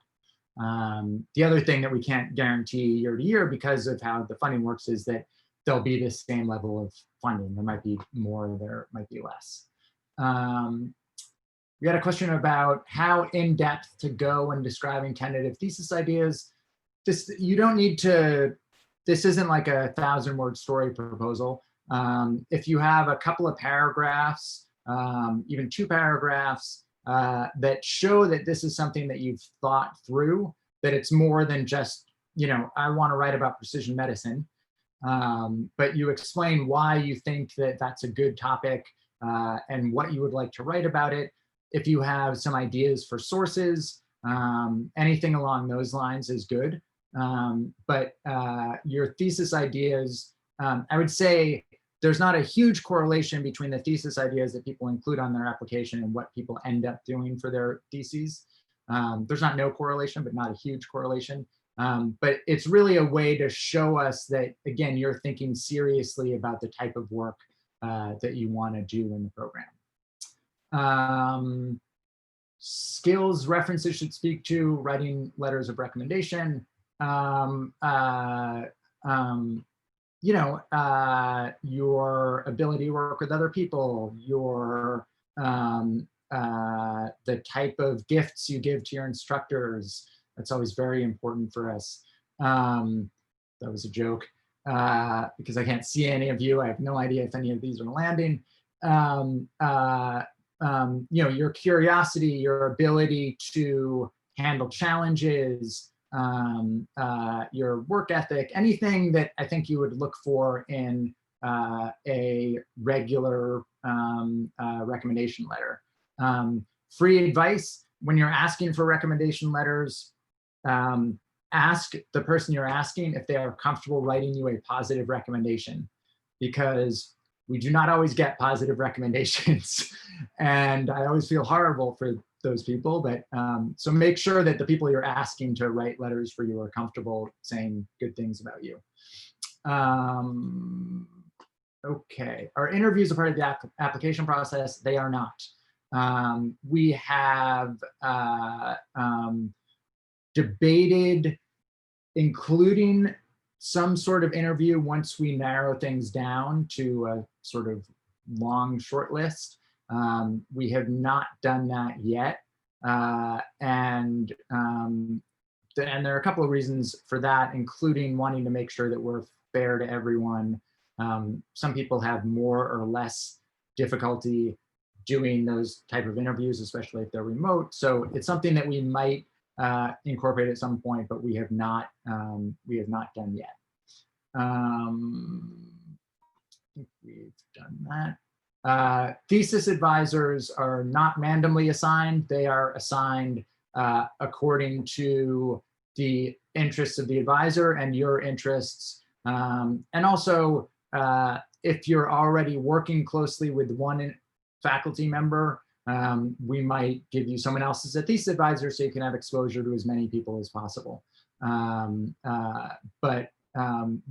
The other thing that we can't guarantee year to year because of how the funding works is that there'll be the same level of funding. There might be more, there might be less. We had a question about how in-depth to go when describing tentative thesis ideas. This, you don't need to, this isn't like a 1,000-word story proposal. If you have a couple of paragraphs, even 2 paragraphs that show that this is something that you've thought through, that it's more than just I want to write about precision medicine, but you explain why you think that that's a good topic and what you would like to write about it. If you have some ideas for sources, anything along those lines is good. But your thesis ideas, I would say there's not a huge correlation between the thesis ideas that people include on their application and what people end up doing for their theses. There's not no correlation, but not a huge correlation. But it's really a way to show us that, again, you're thinking seriously about the type of work that you want to do in the program. Skills references should speak to writing letters of recommendation. Your ability to work with other people, your the type of gifts you give to your instructors. That's always very important for us. That was a joke because I can't see any of you. I have no idea if any of these are landing. Your curiosity, your ability to handle challenges, your work ethic, anything that I think you would look for in a regular recommendation letter. Free advice, when you're asking for recommendation letters, ask the person you're asking if they are comfortable writing you a positive recommendation, because we do not always get positive recommendations. And I always feel horrible for those people, but so make sure that the people you're asking to write letters for you are comfortable saying good things about you. Okay, are interviews a part of the application process? They are not. We have debated including some sort of interview once we narrow things down to a sort of long short list. We have not done that yet. And there are a couple of reasons for that, including wanting to make sure that we're fair to everyone. Some people have more or less difficulty doing those type of interviews, especially if they're remote. So it's something that we might incorporate at some point, but we have not done yet. I think we've done that. Thesis advisors are not randomly assigned. They are assigned according to the interests of the advisor and your interests. And also, if you're already working closely with one faculty member, we might give you someone else as a thesis advisor so you can have exposure to as many people as possible. But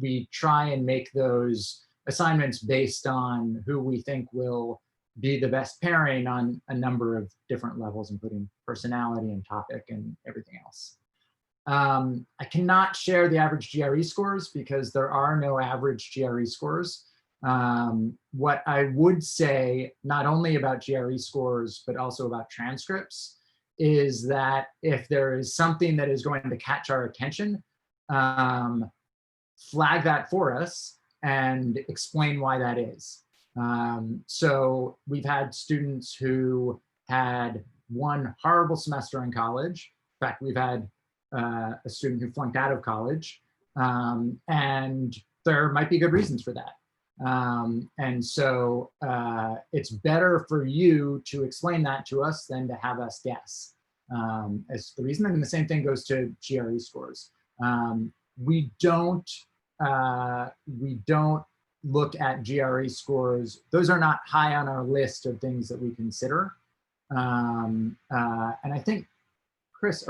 we try and make those assignments based on who we think will be the best pairing on a number of different levels, including personality and topic and everything else. I cannot share the average GRE scores because there are no average GRE scores. What I would say, not only about GRE scores, but also about transcripts, is that if there is something that is going to catch our attention, flag that for us and explain why that is. So we've had students who had one horrible semester in college. In fact, we've had a student who flunked out of college, and there might be good reasons for that. And so it's better for you to explain that to us than to have us guess as the reason. And the same thing goes to GRE scores. We don't look at GRE scores. Those are not high on our list of things that we consider. And I think, Chris,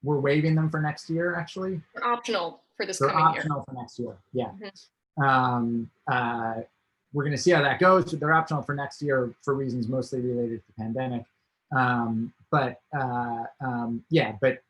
we're waiving them for next year, actually? They're optional for this They're coming year. optional for next year, yeah. Mm-hmm. We're gonna see how that goes. They're optional for next year for reasons mostly related to the pandemic. Yeah, but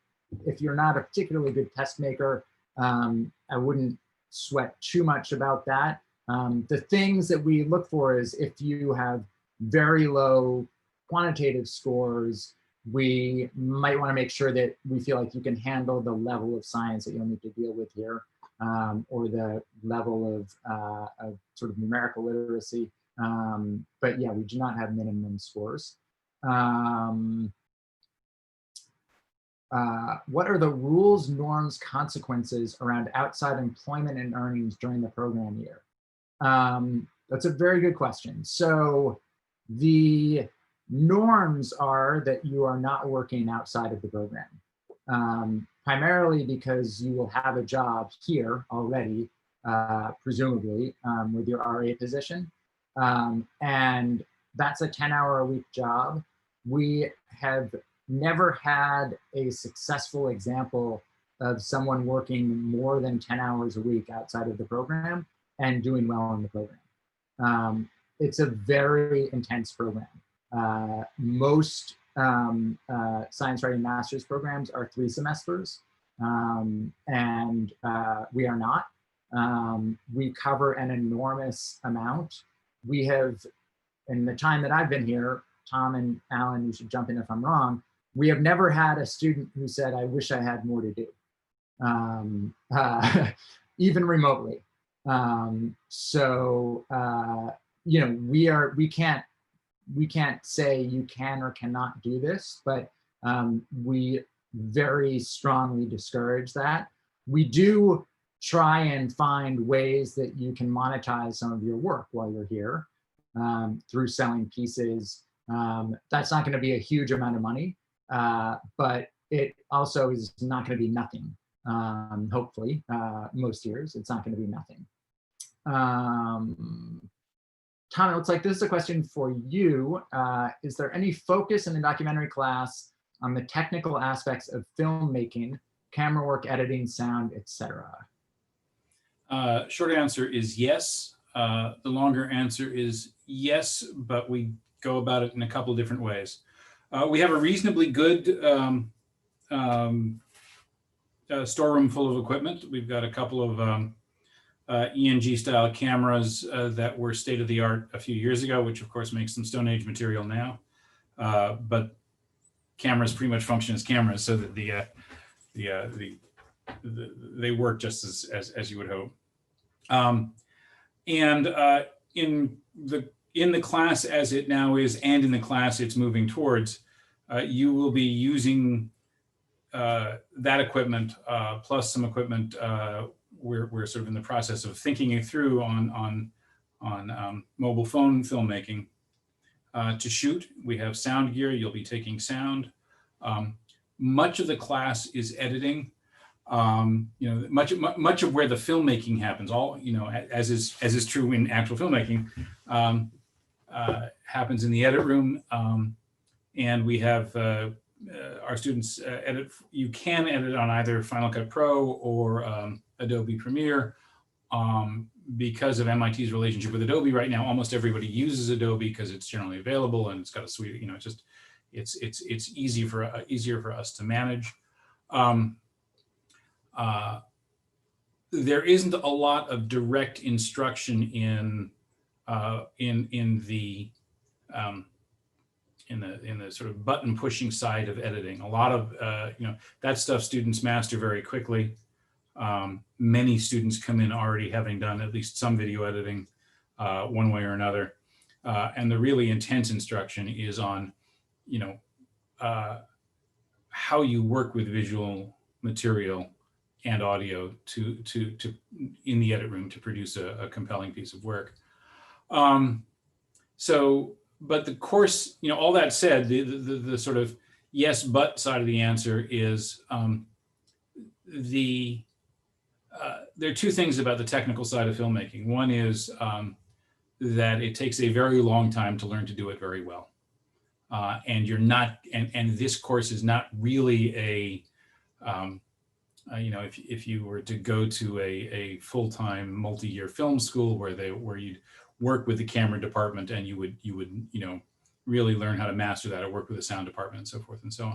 if you're not a particularly good test maker, I wouldn't sweat too much about that. The things that we look for is if you have very low quantitative scores, we might want to make sure that we feel like you can handle the level of science that you'll need to deal with here, or the level of sort of numerical literacy. But yeah, we do not have minimum scores. what are the rules, norms, consequences around outside employment and earnings during the program year? That's a very good question. So the norms are that you are not working outside of the program, primarily because you will have a job here already, presumably with your RA position. And that's a 10-hour-a-week job. We have never had a successful example of someone working more than 10 hours a week outside of the program and doing well in the program. It's a very intense program. Most science writing master's programs are 3 semesters, and we are not. We cover an enormous amount. We have, in the time that I've been here, Tom and Alan, you should jump in if I'm wrong, we have never had a student who said, I wish I had more to do, even remotely. You know, we can't say you can or cannot do this, but we very strongly discourage that. We do try and find ways that you can monetize some of your work while you're here through selling pieces. That's not going to be a huge amount of money, but it also is not going to be nothing. Hopefully, most years, it's not going to be nothing. Tom, it looks like this is a question for you. Is there any focus in the documentary class on the technical aspects of filmmaking, camera work, editing, sound, etc.? Short answer is yes. The longer answer is yes, but we go about it in a couple of different ways. We have a reasonably good storeroom full of equipment. We've got a couple of ENG style cameras that were state of the art a few years ago, which of course makes them Stone Age material now. But cameras pretty much function as cameras, so that they work just as you would hope. In the class as it now is, and in the class it's moving towards, you will be using that equipment plus some equipment we're sort of in the process of thinking it through on mobile phone filmmaking to shoot. We have sound gear. You'll be taking sound. Much of the class is editing. You know, much of where the filmmaking happens, all, you know, as is true in actual filmmaking, happens in the edit room. And we have our students edit. You can edit on either Final Cut Pro or Adobe Premiere. Because of MIT's relationship with Adobe right now, almost everybody uses Adobe because it's generally available and it's got a suite. You know, it's easier for us to manage. There isn't a lot of direct instruction in the sort of button pushing side of editing. A lot of you know, that stuff students master very quickly. Many students come in already having done at least some video editing one way or another. And the really intense instruction is on, you know, how you work with visual material and audio to in the edit room to produce a compelling piece of work. But the course, you know, all that said, the sort of yes, but side of the answer is there are two things about the technical side of filmmaking. One is that it takes a very long time to learn to do it very well. And you're not, and this course is not really a, you know, if you were to go to a full-time multi-year film school where you'd work with the camera department and you would, you know, really learn how to master that, or work with the sound department and so forth and so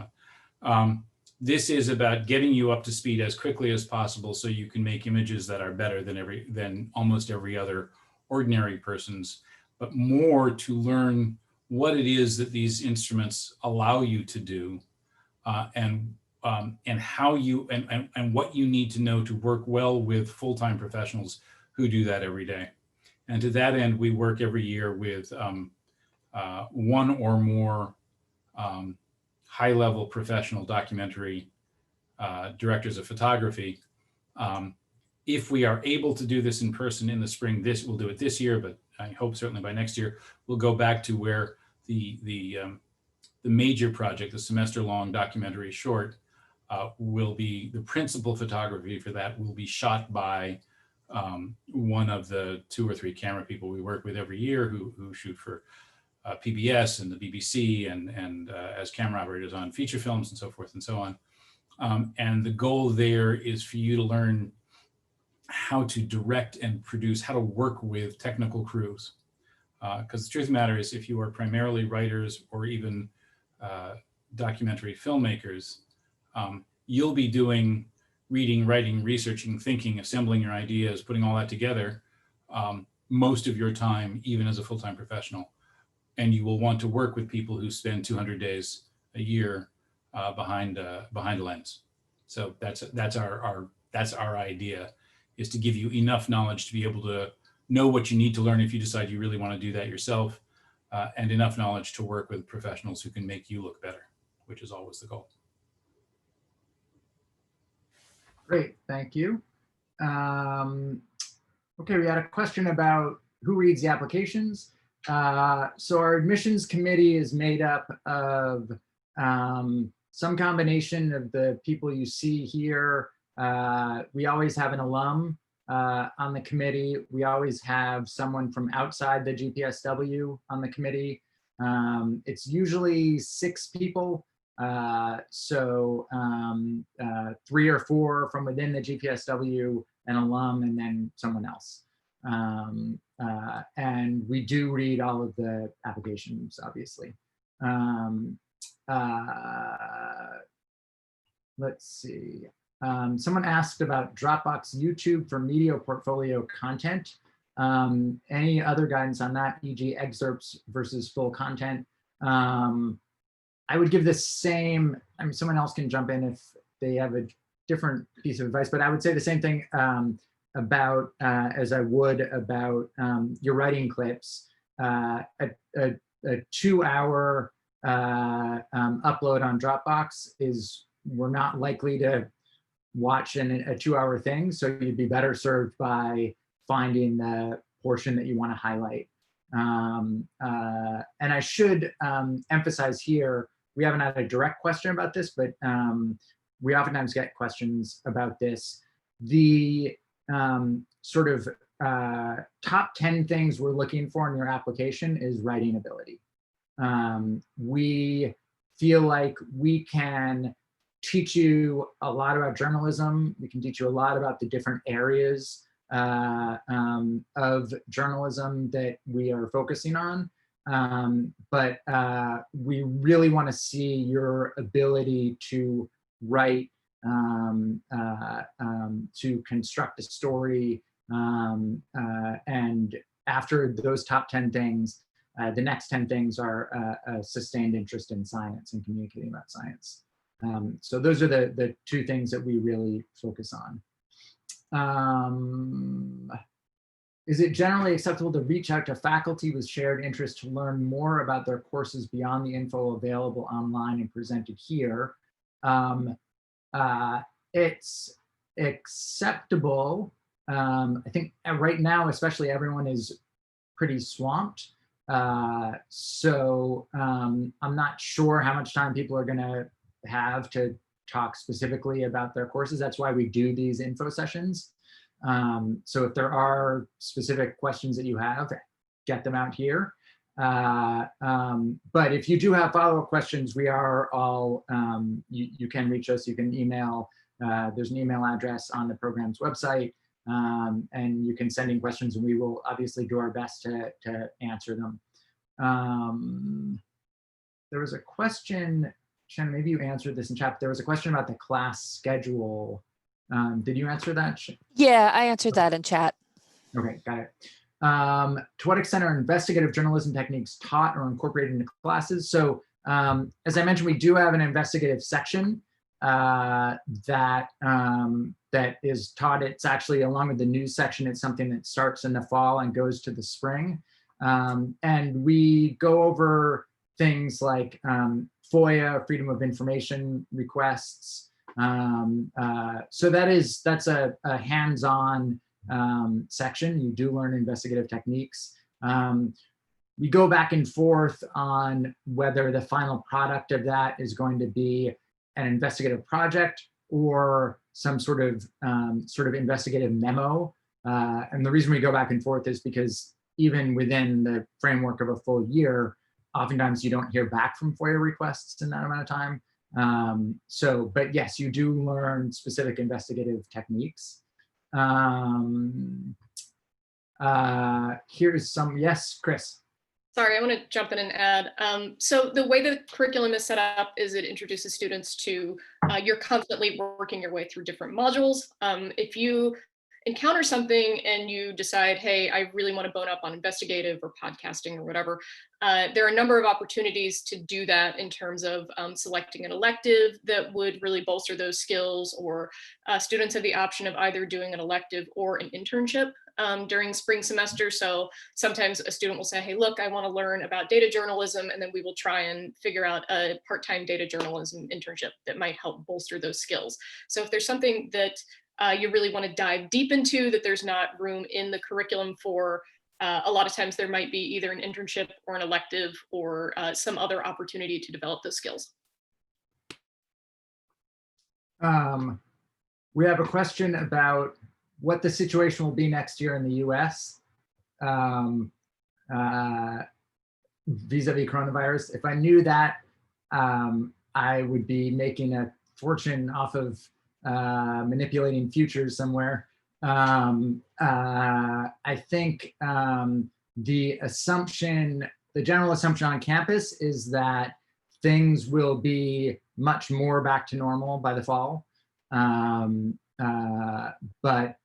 on. This is about getting you up to speed as quickly as possible so you can make images that are better than almost every other ordinary person's, but more to learn what it is that these instruments allow you to do, and how you and what you need to know to work well with full-time professionals who do that every day. And to that end, we work every year with one or more high-level professional documentary directors of photography. If we are able to do this in person in the spring, we'll do it this year, but I hope certainly by next year, we'll go back to where the major project, the semester-long documentary short, will be the principal photography for that will be shot by one of the 2 or 3 camera people we work with every year who shoot for PBS and the BBC and as camera operators on feature films and so forth and so on. And the goal there is for you to learn how to direct and produce, how to work with technical crews. Because the truth of the matter is, if you are primarily writers or even documentary filmmakers, you'll be doing reading, writing, researching, thinking, assembling your ideas, putting all that together most of your time, even as a full-time professional. And you will want to work with people who spend 200 days a year behind a lens. So that's our idea, is to give you enough knowledge to be able to know what you need to learn if you decide you really want to do that yourself, and enough knowledge to work with professionals who can make you look better, which is always the goal. Great, thank you. Okay, we had a question about who reads the applications. So our admissions committee is made up of some combination of the people you see here. We always have an alum on the committee. We always have someone from outside the GPSW on the committee. It's usually 6 people. So 3 or 4 from within the GPSW, an alum, and then someone else. And we do read all of the applications, obviously. Let's see. Someone asked about Dropbox YouTube for media portfolio content. Any other guidance on that, e.g. excerpts versus full content? I would give the same, I mean, someone else can jump in if they have a different piece of advice, but I would say the same thing about, as I would about your writing clips. A 2-hour upload on Dropbox is, we're not likely to watch a 2-hour thing, so you'd be better served by finding the portion that you want to highlight. And I should emphasize here, we haven't had a direct question about this, but we oftentimes get questions about this. The sort of top 10 things we're looking for in your application is writing ability. We feel like we can teach you a lot about journalism. We can teach you a lot about the different areas of journalism that we are focusing on. But we really want to see your ability to write, to construct a story. And after those top 10 things, the next 10 things are a sustained interest in science and communicating about science. So those are the 2 things that we really focus on. Is it generally acceptable to reach out to faculty with shared interest to learn more about their courses beyond the info available online and presented here? It's acceptable. I think right now, especially, everyone is pretty swamped. So I'm not sure how much time people are going to have to talk specifically about their courses. That's why we do these info sessions. So if there are specific questions that you have, get them out here. But if you do have follow-up questions, we are all, you can reach us, you can email, there's an email address on the program's website, and you can send in questions and we will obviously do our best to answer them. There was a question, Shannon, maybe you answered this in chat, but there was a question about the class schedule. Did you answer that? Yeah, I answered that in chat. Okay, got it. To what extent are investigative journalism techniques taught or incorporated into classes? So as I mentioned, we do have an investigative section that is taught. It's actually, along with the news section, it's something that starts in the fall and goes to the spring. And we go over things like FOIA, Freedom of Information requests, So that's a hands-on section. You do learn investigative techniques. We go back and forth on whether the final product of that is going to be an investigative project or some sort of investigative memo. And the reason we go back and forth is because even within the framework of a full year, oftentimes you don't hear back from FOIA requests in that amount of time. But yes, you do learn specific investigative techniques. Here's some, yes, Chris. Sorry, I want to jump in and add. So the way the curriculum is set up is it introduces students to, you're constantly working your way through different modules. If you encounter something and you decide, hey, I really want to bone up on investigative or podcasting or whatever, there are a number of opportunities to do that in terms of selecting an elective that would really bolster those skills, or students have the option of either doing an elective or an internship during spring semester. So sometimes a student will say, hey, look, I want to learn about data journalism, and then we will try and figure out a part-time data journalism internship that might help bolster those skills. So if there's something that you really want to dive deep into that there's not room in the curriculum for, a lot of times there might be either an internship or an elective or some other opportunity to develop those skills. We have a question about what the situation will be next year in the US vis-a-vis coronavirus. If I knew that, I would be making a fortune off of manipulating futures somewhere. I think the general assumption on campus is that things will be much more back to normal by the fall. But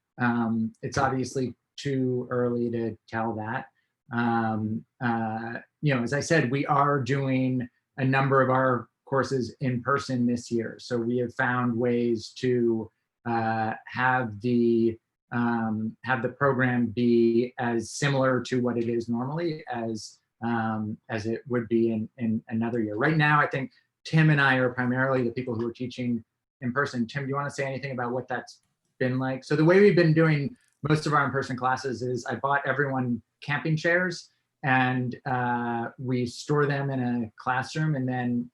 it's obviously too early to tell that. As I said, we are doing a number of our courses in person this year. So we have found ways to have the program be as similar to what it is normally as it would be in another year. Right now, I think Tim and I are primarily the people who are teaching in person. Tim, do you want to say anything about what that's been like? So the way we've been doing most of our in-person classes is I bought everyone camping chairs, and we store them in a classroom, and then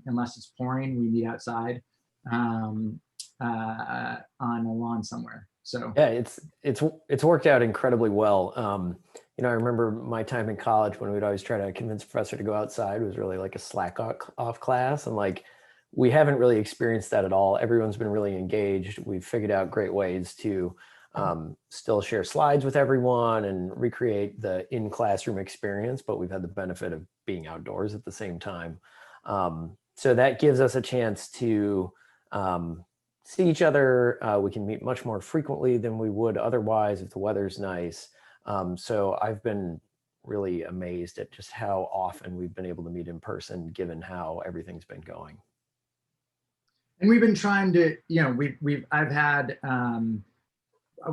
unless it's pouring, we meet outside on a lawn somewhere. So yeah, it's worked out incredibly well. I remember my time in college when we'd always try to convince a professor to go outside. It was really like a slack off class, and like we haven't really experienced that at all. Everyone's been really engaged. We've figured out great ways to still share slides with everyone and recreate the in-classroom experience, but we've had the benefit of being outdoors at the same time. So that gives us a chance to see each other. We can meet much more frequently than we would otherwise if the weather's nice. So I've been really amazed at just how often we've been able to meet in person, given how everything's been going. And we've been trying to,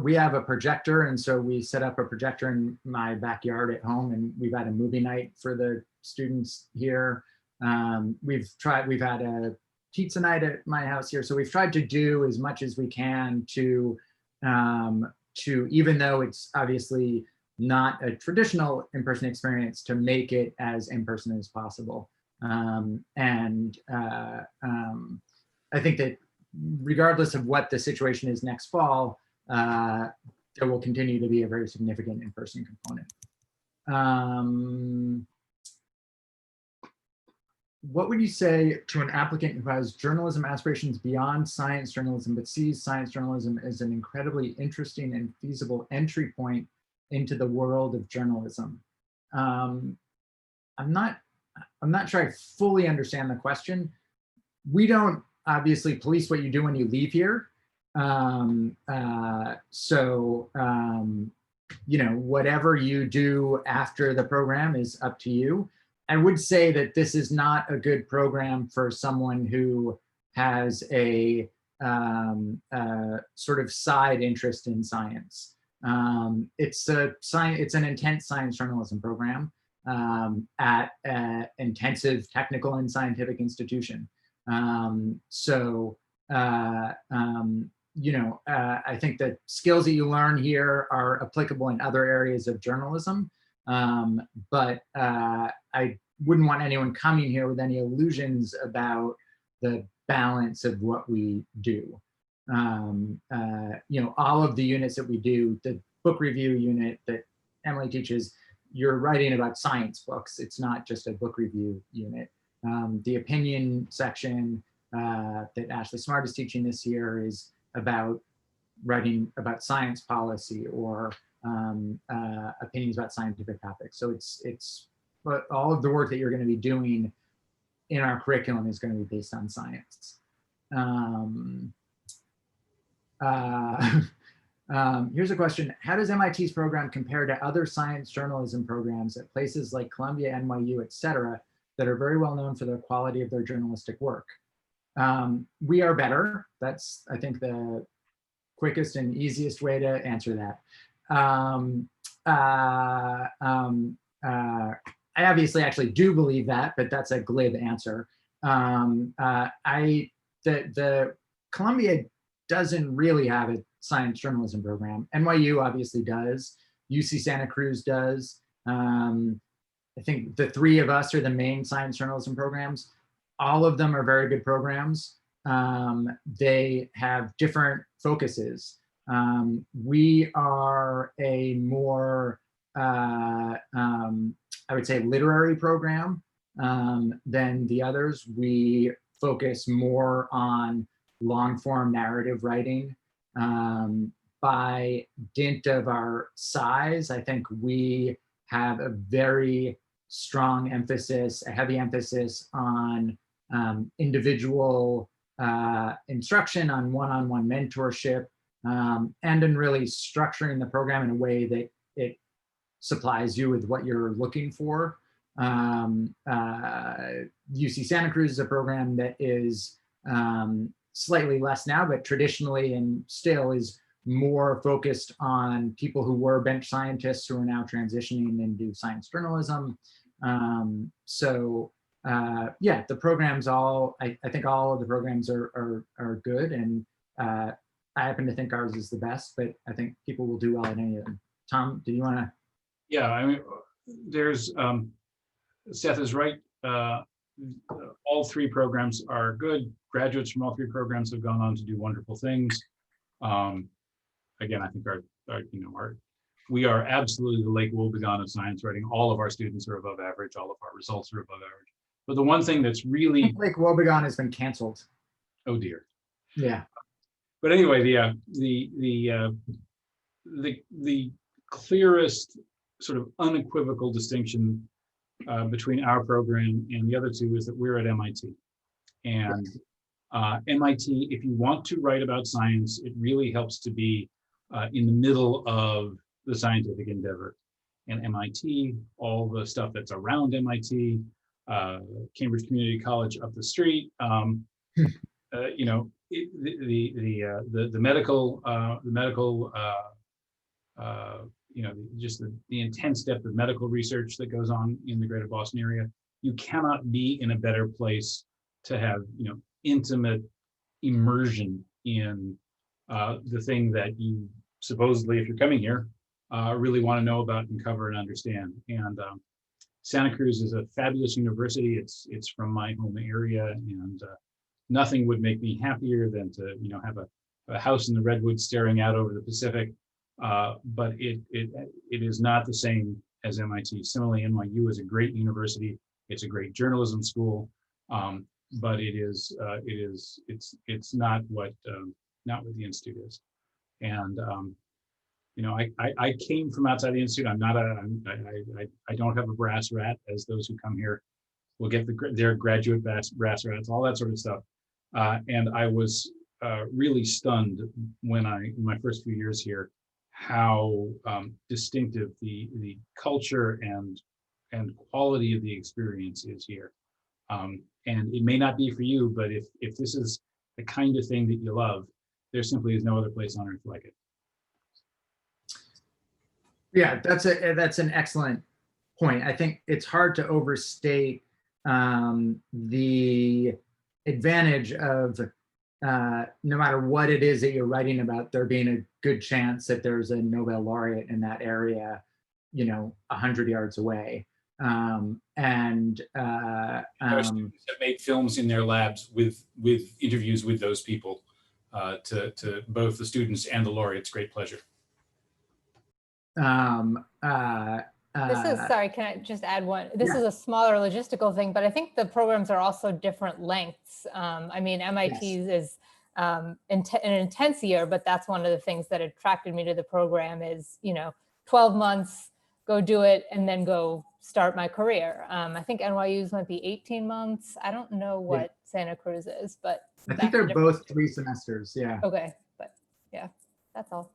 we have a projector, and so we set up a projector in my backyard at home, and we've had a movie night for the students here. We've had a pizza night at my house here. So we've tried to do as much as we can to even though it's obviously not a traditional in-person experience, to make it as in-person as possible. I think that regardless of what the situation is next fall, there will continue to be a very significant in-person component. What would you say to an applicant who has journalism aspirations beyond science journalism, but sees science journalism as an incredibly interesting and feasible entry point into the world of journalism? I'm not sure I fully understand the question. We don't obviously police what you do when you leave here. Whatever you do after the program is up to you. I would say that this is not a good program for someone who has a sort of side interest in science. It's an intense science journalism program at an intensive technical and scientific institution. So I think the skills that you learn here are applicable in other areas of journalism, but I wouldn't want anyone coming here with any illusions about the balance of what we do. All of the units that we do, the book review unit that Emily teaches, you're writing about science books. It's not just a book review unit. The opinion section that Ashley Smart is teaching this year is about writing about science policy or opinions about scientific topics. So but all of the work that you're going to be doing in our curriculum is going to be based on science. Here's a question. How does MIT's program compare to other science journalism programs at places like Columbia, NYU, et cetera, that are very well known for the quality of their journalistic work? We are better. That's, I think, the quickest and easiest way to answer that. I obviously actually do believe that, but that's a glib answer. The Columbia doesn't really have a science journalism program. NYU obviously does. UC Santa Cruz does. I think the three of us are the main science journalism programs. All of them are very good programs. They have different focuses. We are a more, I would say, literary program than the others. We focus more on long form narrative writing. By dint of our size, I think we have a very strong emphasis, a heavy emphasis on individual instruction, on one-on-one mentorship, and in really structuring the program in a way that it supplies you with what you're looking for. UC Santa Cruz is a program that is slightly less now, but traditionally and still is more focused on people who were bench scientists who are now transitioning into science journalism. Yeah, the programs all, I think all of the programs are good, and I happen to think ours is the best, but I think people will do well in any of them. Tom, do you want to? Yeah, I mean, there's, Seth is right. All three programs are good. Graduates from all three programs have gone on to do wonderful things. Again, I think we are absolutely the Lake Wobegon of science writing. All of our students are above average. All of our results are above average. But the one thing that's really— Lake Wobegon has been canceled. Oh dear. Yeah. But anyway, the clearest sort of unequivocal distinction between our program and the other two is that we're at MIT. And MIT, if you want to write about science, it really helps to be in the middle of the scientific endeavor. And MIT, all the stuff that's around MIT, Cambridge Community College up the street, the medical, just the intense depth of medical research that goes on in the greater Boston area. You cannot be in a better place to have, intimate immersion in the thing that you supposedly, if you're coming here, really want to know about and cover and understand. And Santa Cruz is a fabulous university. It's from my home area, and nothing would make me happier than to have a house in the redwoods staring out over the Pacific. But it is not the same as MIT. Similarly, NYU is a great university. It's a great journalism school, but it's not what the institute is. And I came from outside the institute. I don't have a brass rat, as those who come here will get their graduate brass rats, all that sort of stuff. And I was really stunned when in my first few years here, how distinctive the culture and quality of the experience is here. And it may not be for you, but if this is the kind of thing that you love, there simply is no other place on earth like it. Yeah, that's an excellent point. I think it's hard to overstate the advantage of no matter what it is that you're writing about, there being a good chance that there's a Nobel laureate in that area, 100 yards away. Our students have made films in their labs with interviews with those people, to both the students and the laureates. Great pleasure. This is, sorry, can I just add one? This is a smaller logistical thing, but I think the programs are also different lengths. I mean, MIT's is an intense year, but that's one of the things that attracted me to the program is, 12 months, go do it, and then go start my career. I think NYU's might be 18 months. I don't know what Santa Cruz is, but I think they're both 3 semesters. Yeah. Okay, but yeah, that's all.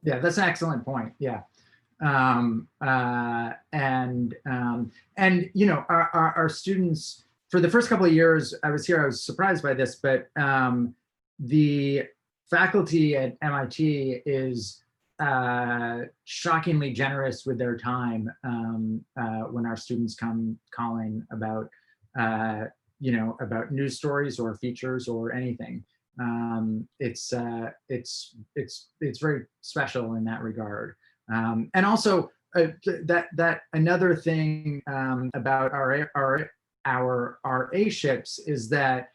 Yeah, that's an excellent point. Yeah. And our students, for the first couple of years I was here, I was surprised by this, but the faculty at MIT is shockingly generous with their time when our students come calling about about news stories or features or anything. It's very special in that regard. And also that another thing about our RA-ships is that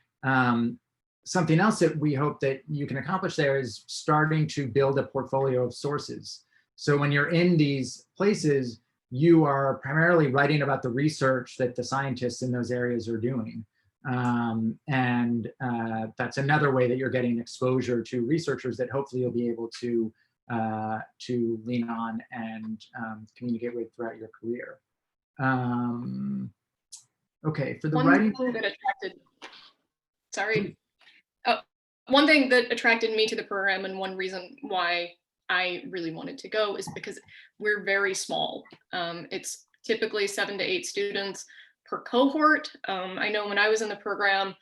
something else that we hope that you can accomplish there is starting to build a portfolio of sources. So when you're in these places, you are primarily writing about the research that the scientists in those areas are doing. That's another way that you're getting exposure to researchers that hopefully you'll be able to lean on and communicate with throughout your career. Okay, for the writing. One thing that attracted me to the program, and one reason why I really wanted to go, is because we're very small. It's typically 7 to 8 students per cohort. I know when I was in the program,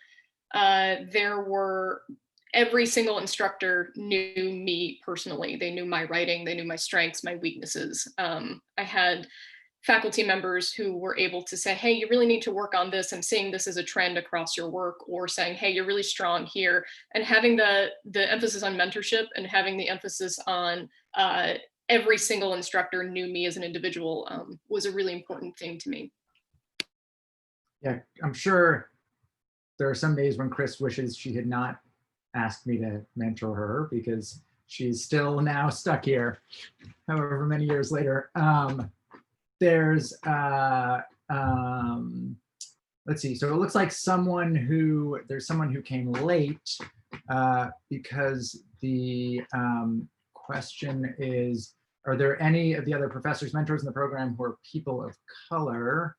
every single instructor knew me personally. They knew my writing, they knew my strengths, my weaknesses. I had faculty members who were able to say, hey, you really need to work on this. I'm seeing this as a trend across your work, or saying, hey, you're really strong here. And having the emphasis on mentorship and having the emphasis on every single instructor knew me as an individual was a really important thing to me. Yeah, I'm sure there are some days when Chris wishes she had not asked me to mentor her, because she's still now stuck here, however many years later. There's, let's see, so it looks like there's someone who came late because the question is, are there any of the other professors, mentors in the program who are people of color?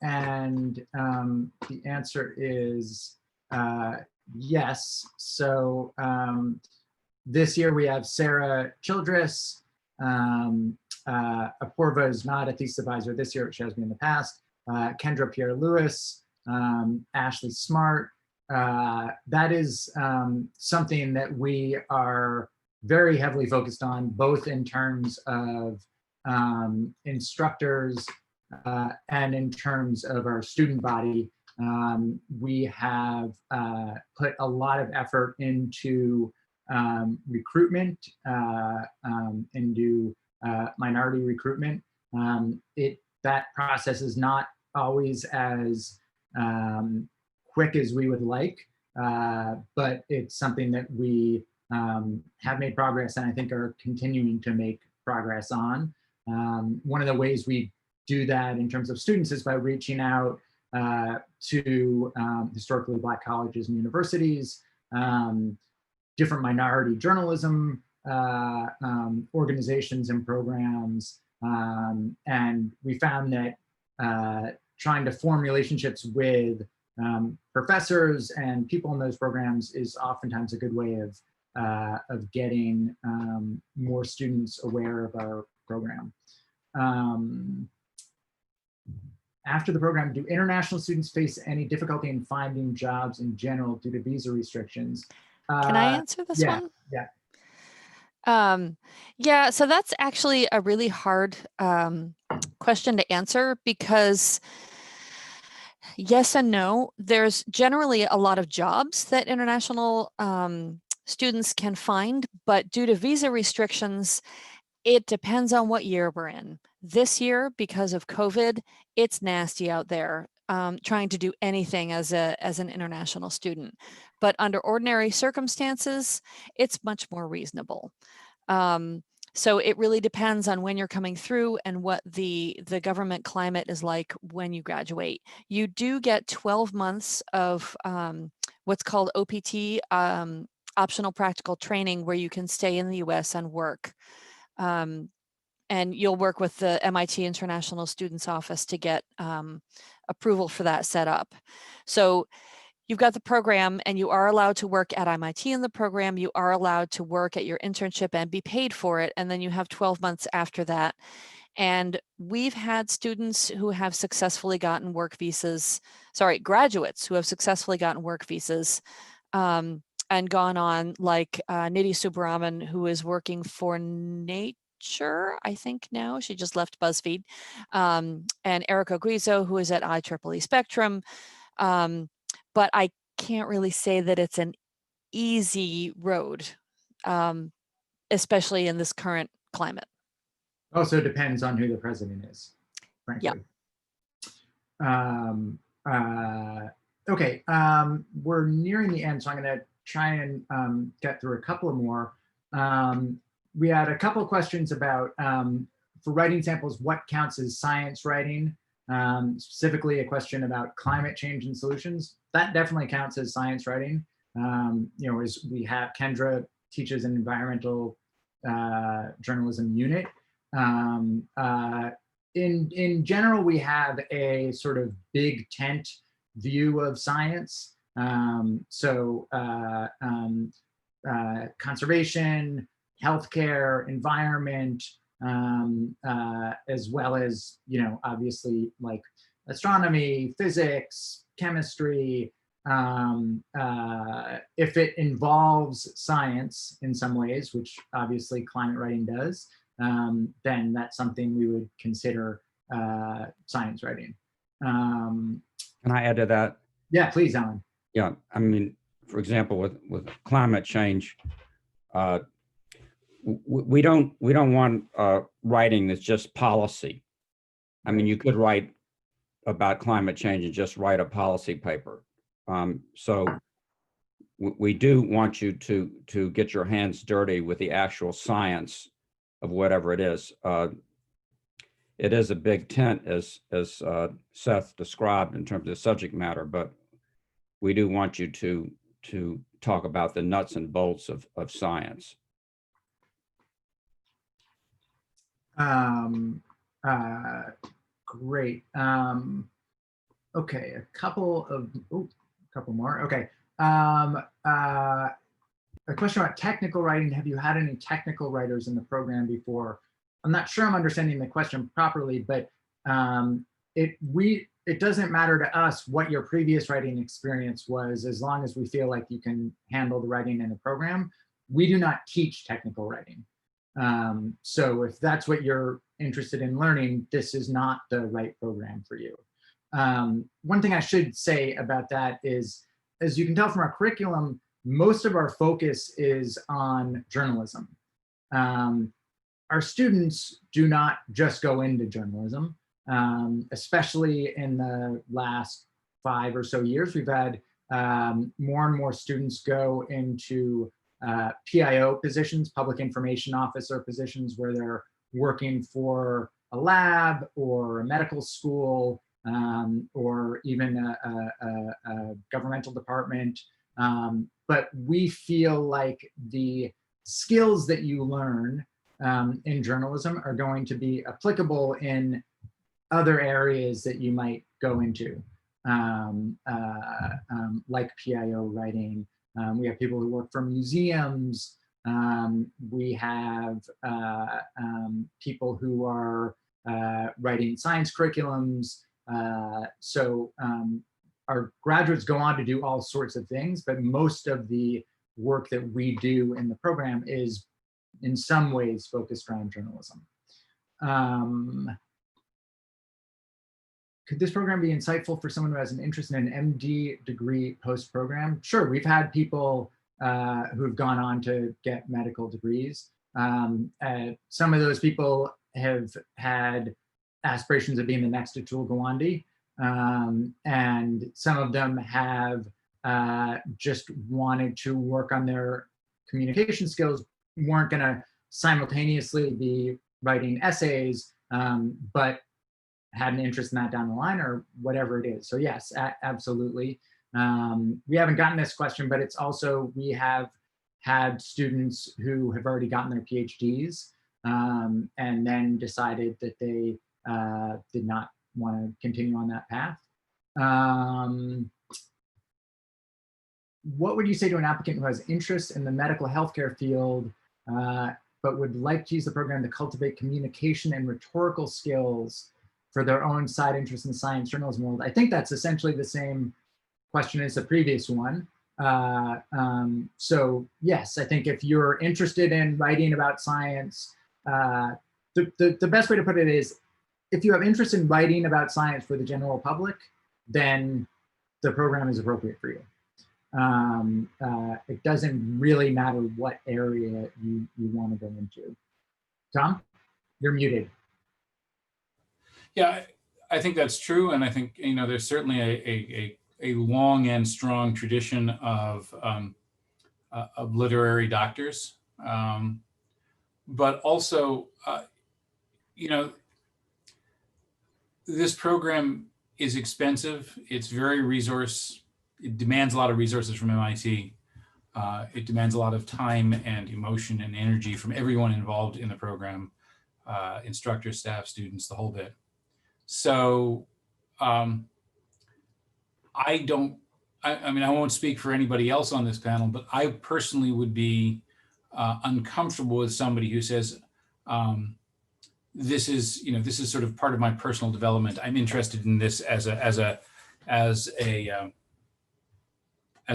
And the answer is yes. So this year we have Sarah Childress. Apurva is not a Thesis Advisor this year, she has been in the past. Kendra Pierre-Lewis, Ashley Smart. That is something that we are very heavily focused on, both in terms of instructors and in terms of our student body. We have put a lot of effort into recruitment, into minority recruitment. That process is not always as quick as we would like, but it's something that we have made progress and I think are continuing to make progress on. One of the ways we do that in terms of students is by reaching out to historically Black colleges and universities, different minority journalism organizations and programs. And we found that trying to form relationships with professors and people in those programs is oftentimes a good way of getting more students aware of our program. After the program, do international students face any difficulty in finding jobs in general due to visa restrictions? Can I answer this one? Yeah. Yeah, so that's actually a really hard question to answer, because yes and no. There's generally a lot of jobs that international students can find, but due to visa restrictions, it depends on what year we're in. This year, because of COVID, it's nasty out there trying to do anything as an international student. But under ordinary circumstances, it's much more reasonable. So it really depends on when you're coming through and what the government climate is like when you graduate. You do get 12 months of what's called OPT, optional practical training, where you can stay in the US and work. And you'll work with the MIT International Students Office to get approval for that set up. So you've got the program and you are allowed to work at MIT in the program. You are allowed to work at your internship and be paid for it. And then you have 12 months after that. And we've had students who have successfully gotten work visas, graduates who have successfully gotten work visas and gone on, like Nidhi Subbaraman, who is working for Nature, I think now. She just left BuzzFeed. And Erica Guizzo, who is at IEEE Spectrum. But I can't really say that it's an easy road, especially in this current climate. Also depends on who the president is, frankly. Yeah. Okay, we're nearing the end, so I'm going to try and get through a couple of more. We had a couple of questions about, for writing samples, what counts as science writing? Specifically a question about climate change and solutions. That definitely counts as science writing. You know, as we have, Kendra teaches an environmental journalism unit. In general, we have a sort of big tent view of science. Conservation, healthcare, environment, as well as, you know, obviously like astronomy, physics, chemistry. If it involves science in some ways, which obviously climate writing does, then that's something we would consider science writing. Can I add to that? Yeah, please, Alan. Yeah, I mean, for example, with climate change, we don't want writing that's just policy. I mean, you could write about climate change and just write a policy paper. So we do want you to get your hands dirty with the actual science of whatever it is. It is a big tent, as Seth described, in terms of subject matter, but we do want you to talk about the nuts and bolts of science. Great. Okay, a couple more. Okay. A question about technical writing. Have you had any technical writers in the program before? I'm not sure I'm understanding the question properly, but it doesn't matter to us what your previous writing experience was, as long as we feel like you can handle the writing in the program. We do not teach technical writing. So if that's what you're interested in learning, this is not the right program for you. One thing I should say about that is, as you can tell from our curriculum, most of our focus is on journalism. Our students do not just go into journalism, especially in the last 5 or so years. We've had more and more students go into PIO positions, public information officer positions, where they're working for a lab or a medical school, or even a governmental department. But we feel like the skills that you learn in journalism are going to be applicable in other areas that you might go into, like PIO writing. We have people who work for museums. We have people who are writing science curriculums. So our graduates go on to do all sorts of things, but most of the work that we do in the program is in some ways focused around journalism. could this program be insightful for someone who has an interest in an MD degree post-program? Sure, we've had people who've gone on to get medical degrees. Some of those people have had aspirations of being the next Atul Gawande, and some of them have just wanted to work on their communication skills, weren't going to simultaneously be writing essays, but had an interest in that down the line or whatever it is. So yes, absolutely. We haven't gotten this question, but it's also, we have had students who have already gotten their PhDs and then decided that they did not want to continue on that path. What would you say to an applicant who has interest in the medical healthcare field, but would like to use the program to cultivate communication and rhetorical skills for their own side interest in the science journalism world? I think that's essentially the same question as the previous one. So yes, I think if you're interested in writing about science, the best way to put it is, if you have interest in writing about science for the general public, then the program is appropriate for you. It doesn't really matter what area you want to go into. Tom, you're muted. Yeah, I think that's true. And I think, you know, there's certainly a long and strong tradition of literary doctors. But also, you know, this program is expensive. It's very it demands a lot of resources from MIT. It demands a lot of time and emotion and energy from everyone involved in the program, instructors, staff, students, the whole bit. So I mean, I won't speak for anybody else on this panel, but I personally would be uncomfortable with somebody who says, this is sort of part of my personal development. I'm interested in this as a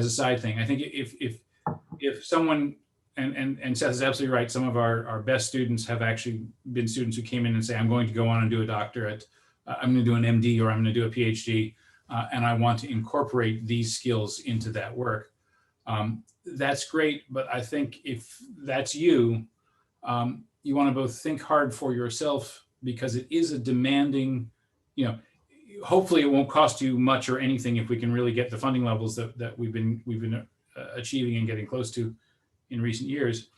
side thing. I think if someone, and Seth is absolutely right, some of our best students have actually been students who came in and say, I'm going to go on and do a doctorate, I'm going to do an MD, or I'm going to do a PhD, and I want to incorporate these skills into that work. That's great, but I think if that's you, you want to both think hard for yourself, because it is a demanding, you know, hopefully it won't cost you much or anything if we can really get the funding levels that we've been achieving and getting close to in recent years.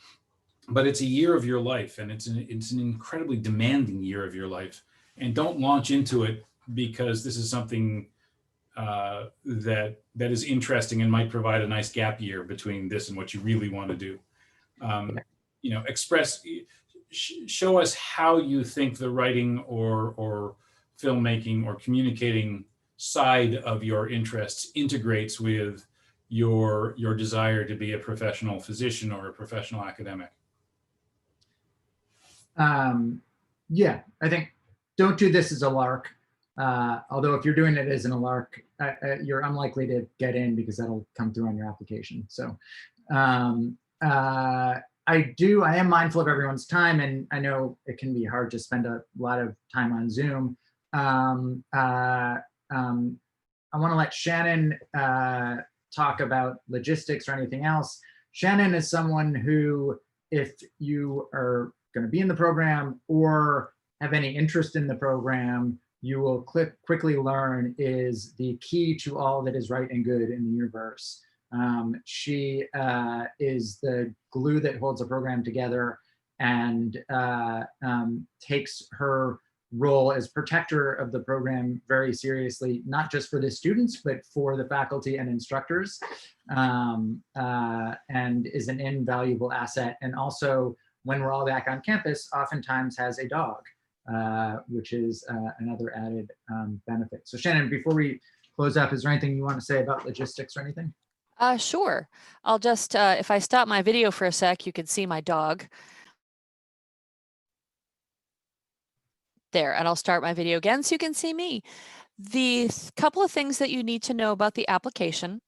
But it's a year of your life, and it's an incredibly demanding year of your life. And don't launch into it because this is something that is interesting and might provide a nice gap year between this and what you really want to do. You know, show us how you think the writing or filmmaking or communicating side of your interests integrates with your desire to be a professional physician or a professional academic. Yeah, I think don't do this as a lark. Although if you're doing it as a lark, you're unlikely to get in because that'll come through on your application. So I am mindful of everyone's time, and I know it can be hard to spend a lot of time on Zoom. I want to let Shannon talk about logistics or anything else. Shannon is someone who, if you are going to be in the program or have any interest in the program, you will quickly learn is the key to all that is right and good in the universe. She is the glue that holds the program together and takes her role as protector of the program very seriously, not just for the students, but for the faculty and instructors, and is an invaluable asset. And also, when we're all back on campus, oftentimes has a dog, which is another added benefit. So Shannon, before we close up, is there anything you want to say about logistics or anything? Sure. I'll just, if I stop my video for a sec, you can see my dog. There, and I'll start my video again so you can see me. The couple of things that you need to know about the application.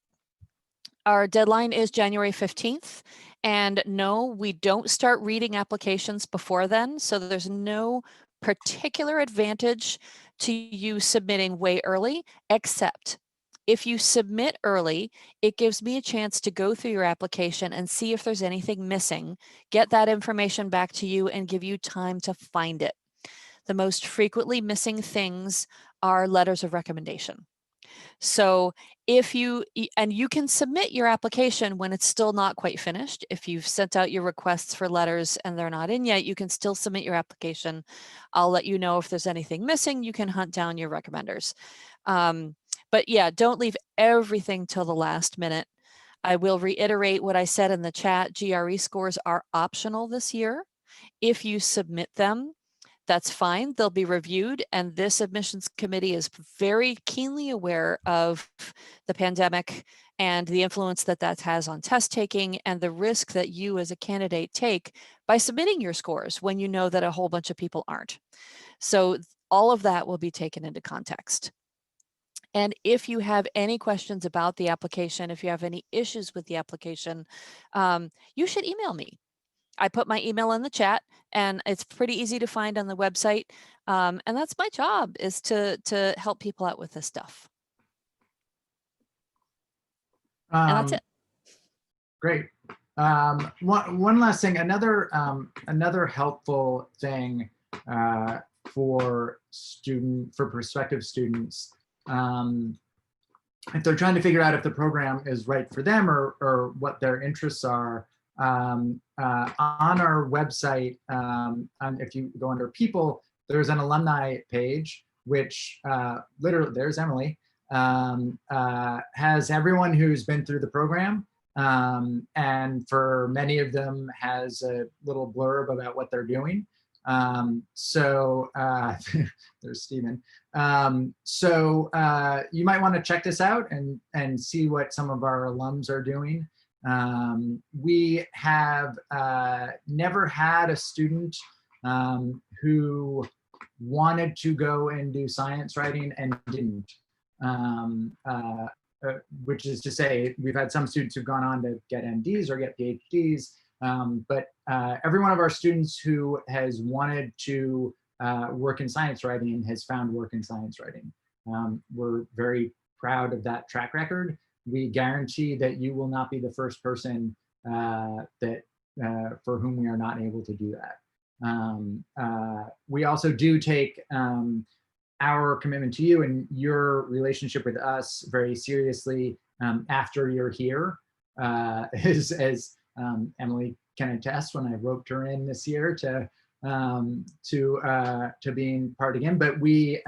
Our deadline is January 15th. And no, we don't start reading applications before then. So there's no particular advantage to you submitting way early, except if you submit early, it gives me a chance to go through your application and see if there's anything missing, get that information back to you, and give you time to find it. The most frequently missing things are letters of recommendation. So if you, and you can submit your application when it's still not quite finished. If you've sent out your requests for letters and they're not in yet, you can still submit your application. I'll let you know if there's anything missing. You can hunt down your recommenders. But yeah, don't leave everything till the last minute. I will reiterate what I said in the chat. GRE scores are optional this year. If you submit them, that's fine. They'll be reviewed. And this admissions committee is very keenly aware of the pandemic and the influence that that has on test taking and the risk that you as a candidate take by submitting your scores when you know that a whole bunch of people aren't. So all of that will be taken into context. And if you have any questions about the application, if you have any issues with the application, you should email me. I put my email in the chat, and it's pretty easy to find on the website. And that's my job, is to help people out with this stuff. And that's it. Great. One last thing, another helpful thing for prospective students, if they're trying to figure out if the program is right for them or what their interests are, on our website, if you go under people, there's an alumni page, which literally, there's Emily, has everyone who's been through the program, and for many of them has a little blurb about what they're doing. There's Stephen. You might want to check this out and see what some of our alums are doing. We have never had a student who wanted to go and do science writing and didn't. Which is to say, we've had some students who've gone on to get MDs or get PhDs, but every one of our students who has wanted to work in science writing has found work in science writing. We're very proud of that track record. We guarantee that you will not be the first person for whom we are not able to do that. We also do take our commitment to you and your relationship with us very seriously after you're here. As Emily can attest, when I roped her in this year to being part again, but we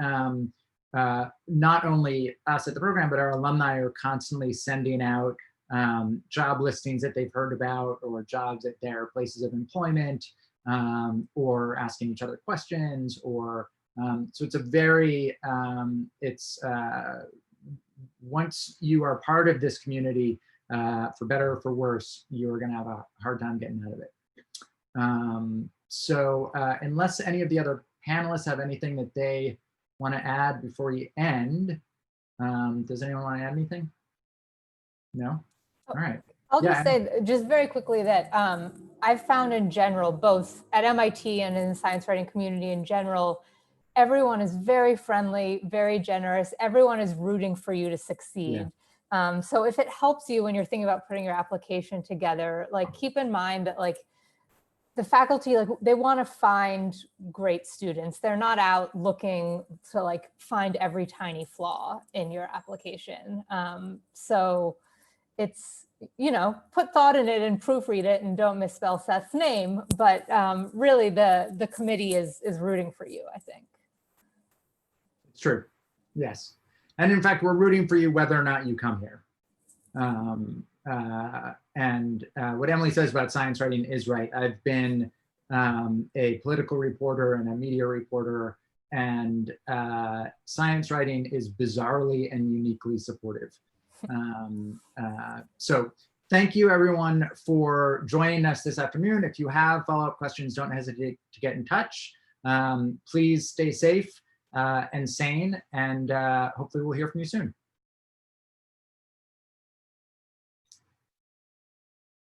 not only us at the program, but our alumni are constantly sending out job listings that they've heard about, or jobs at their places of employment, or asking each other questions, or so it's a very, once you are part of this community, for better or for worse, you're gonna have a hard time getting out of it. Unless any of the other panelists have anything that they want to add before we end, does anyone want to add anything? No? All right. I'll just say just very quickly that I've found in general, both at MIT and in the science writing community in general, everyone is very friendly, very generous. Everyone is rooting for you to succeed. Yeah. So if it helps you when you're thinking about putting your application together, like keep in mind that like the faculty, like they want to find great students. They're not out looking to like find every tiny flaw in your application. So it's, you know, put thought in it and proofread it and don't misspell Seth's name, but really the committee is rooting for you, I think. It's true, yes. And in fact, we're rooting for you whether or not you come here. What Emily says about science writing is right. I've been a political reporter and a media reporter, and science writing is bizarrely and uniquely supportive. So thank you everyone for joining us this afternoon. If you have follow-up questions, don't hesitate to get in touch. Please stay safe and sane, and hopefully we'll hear from you soon.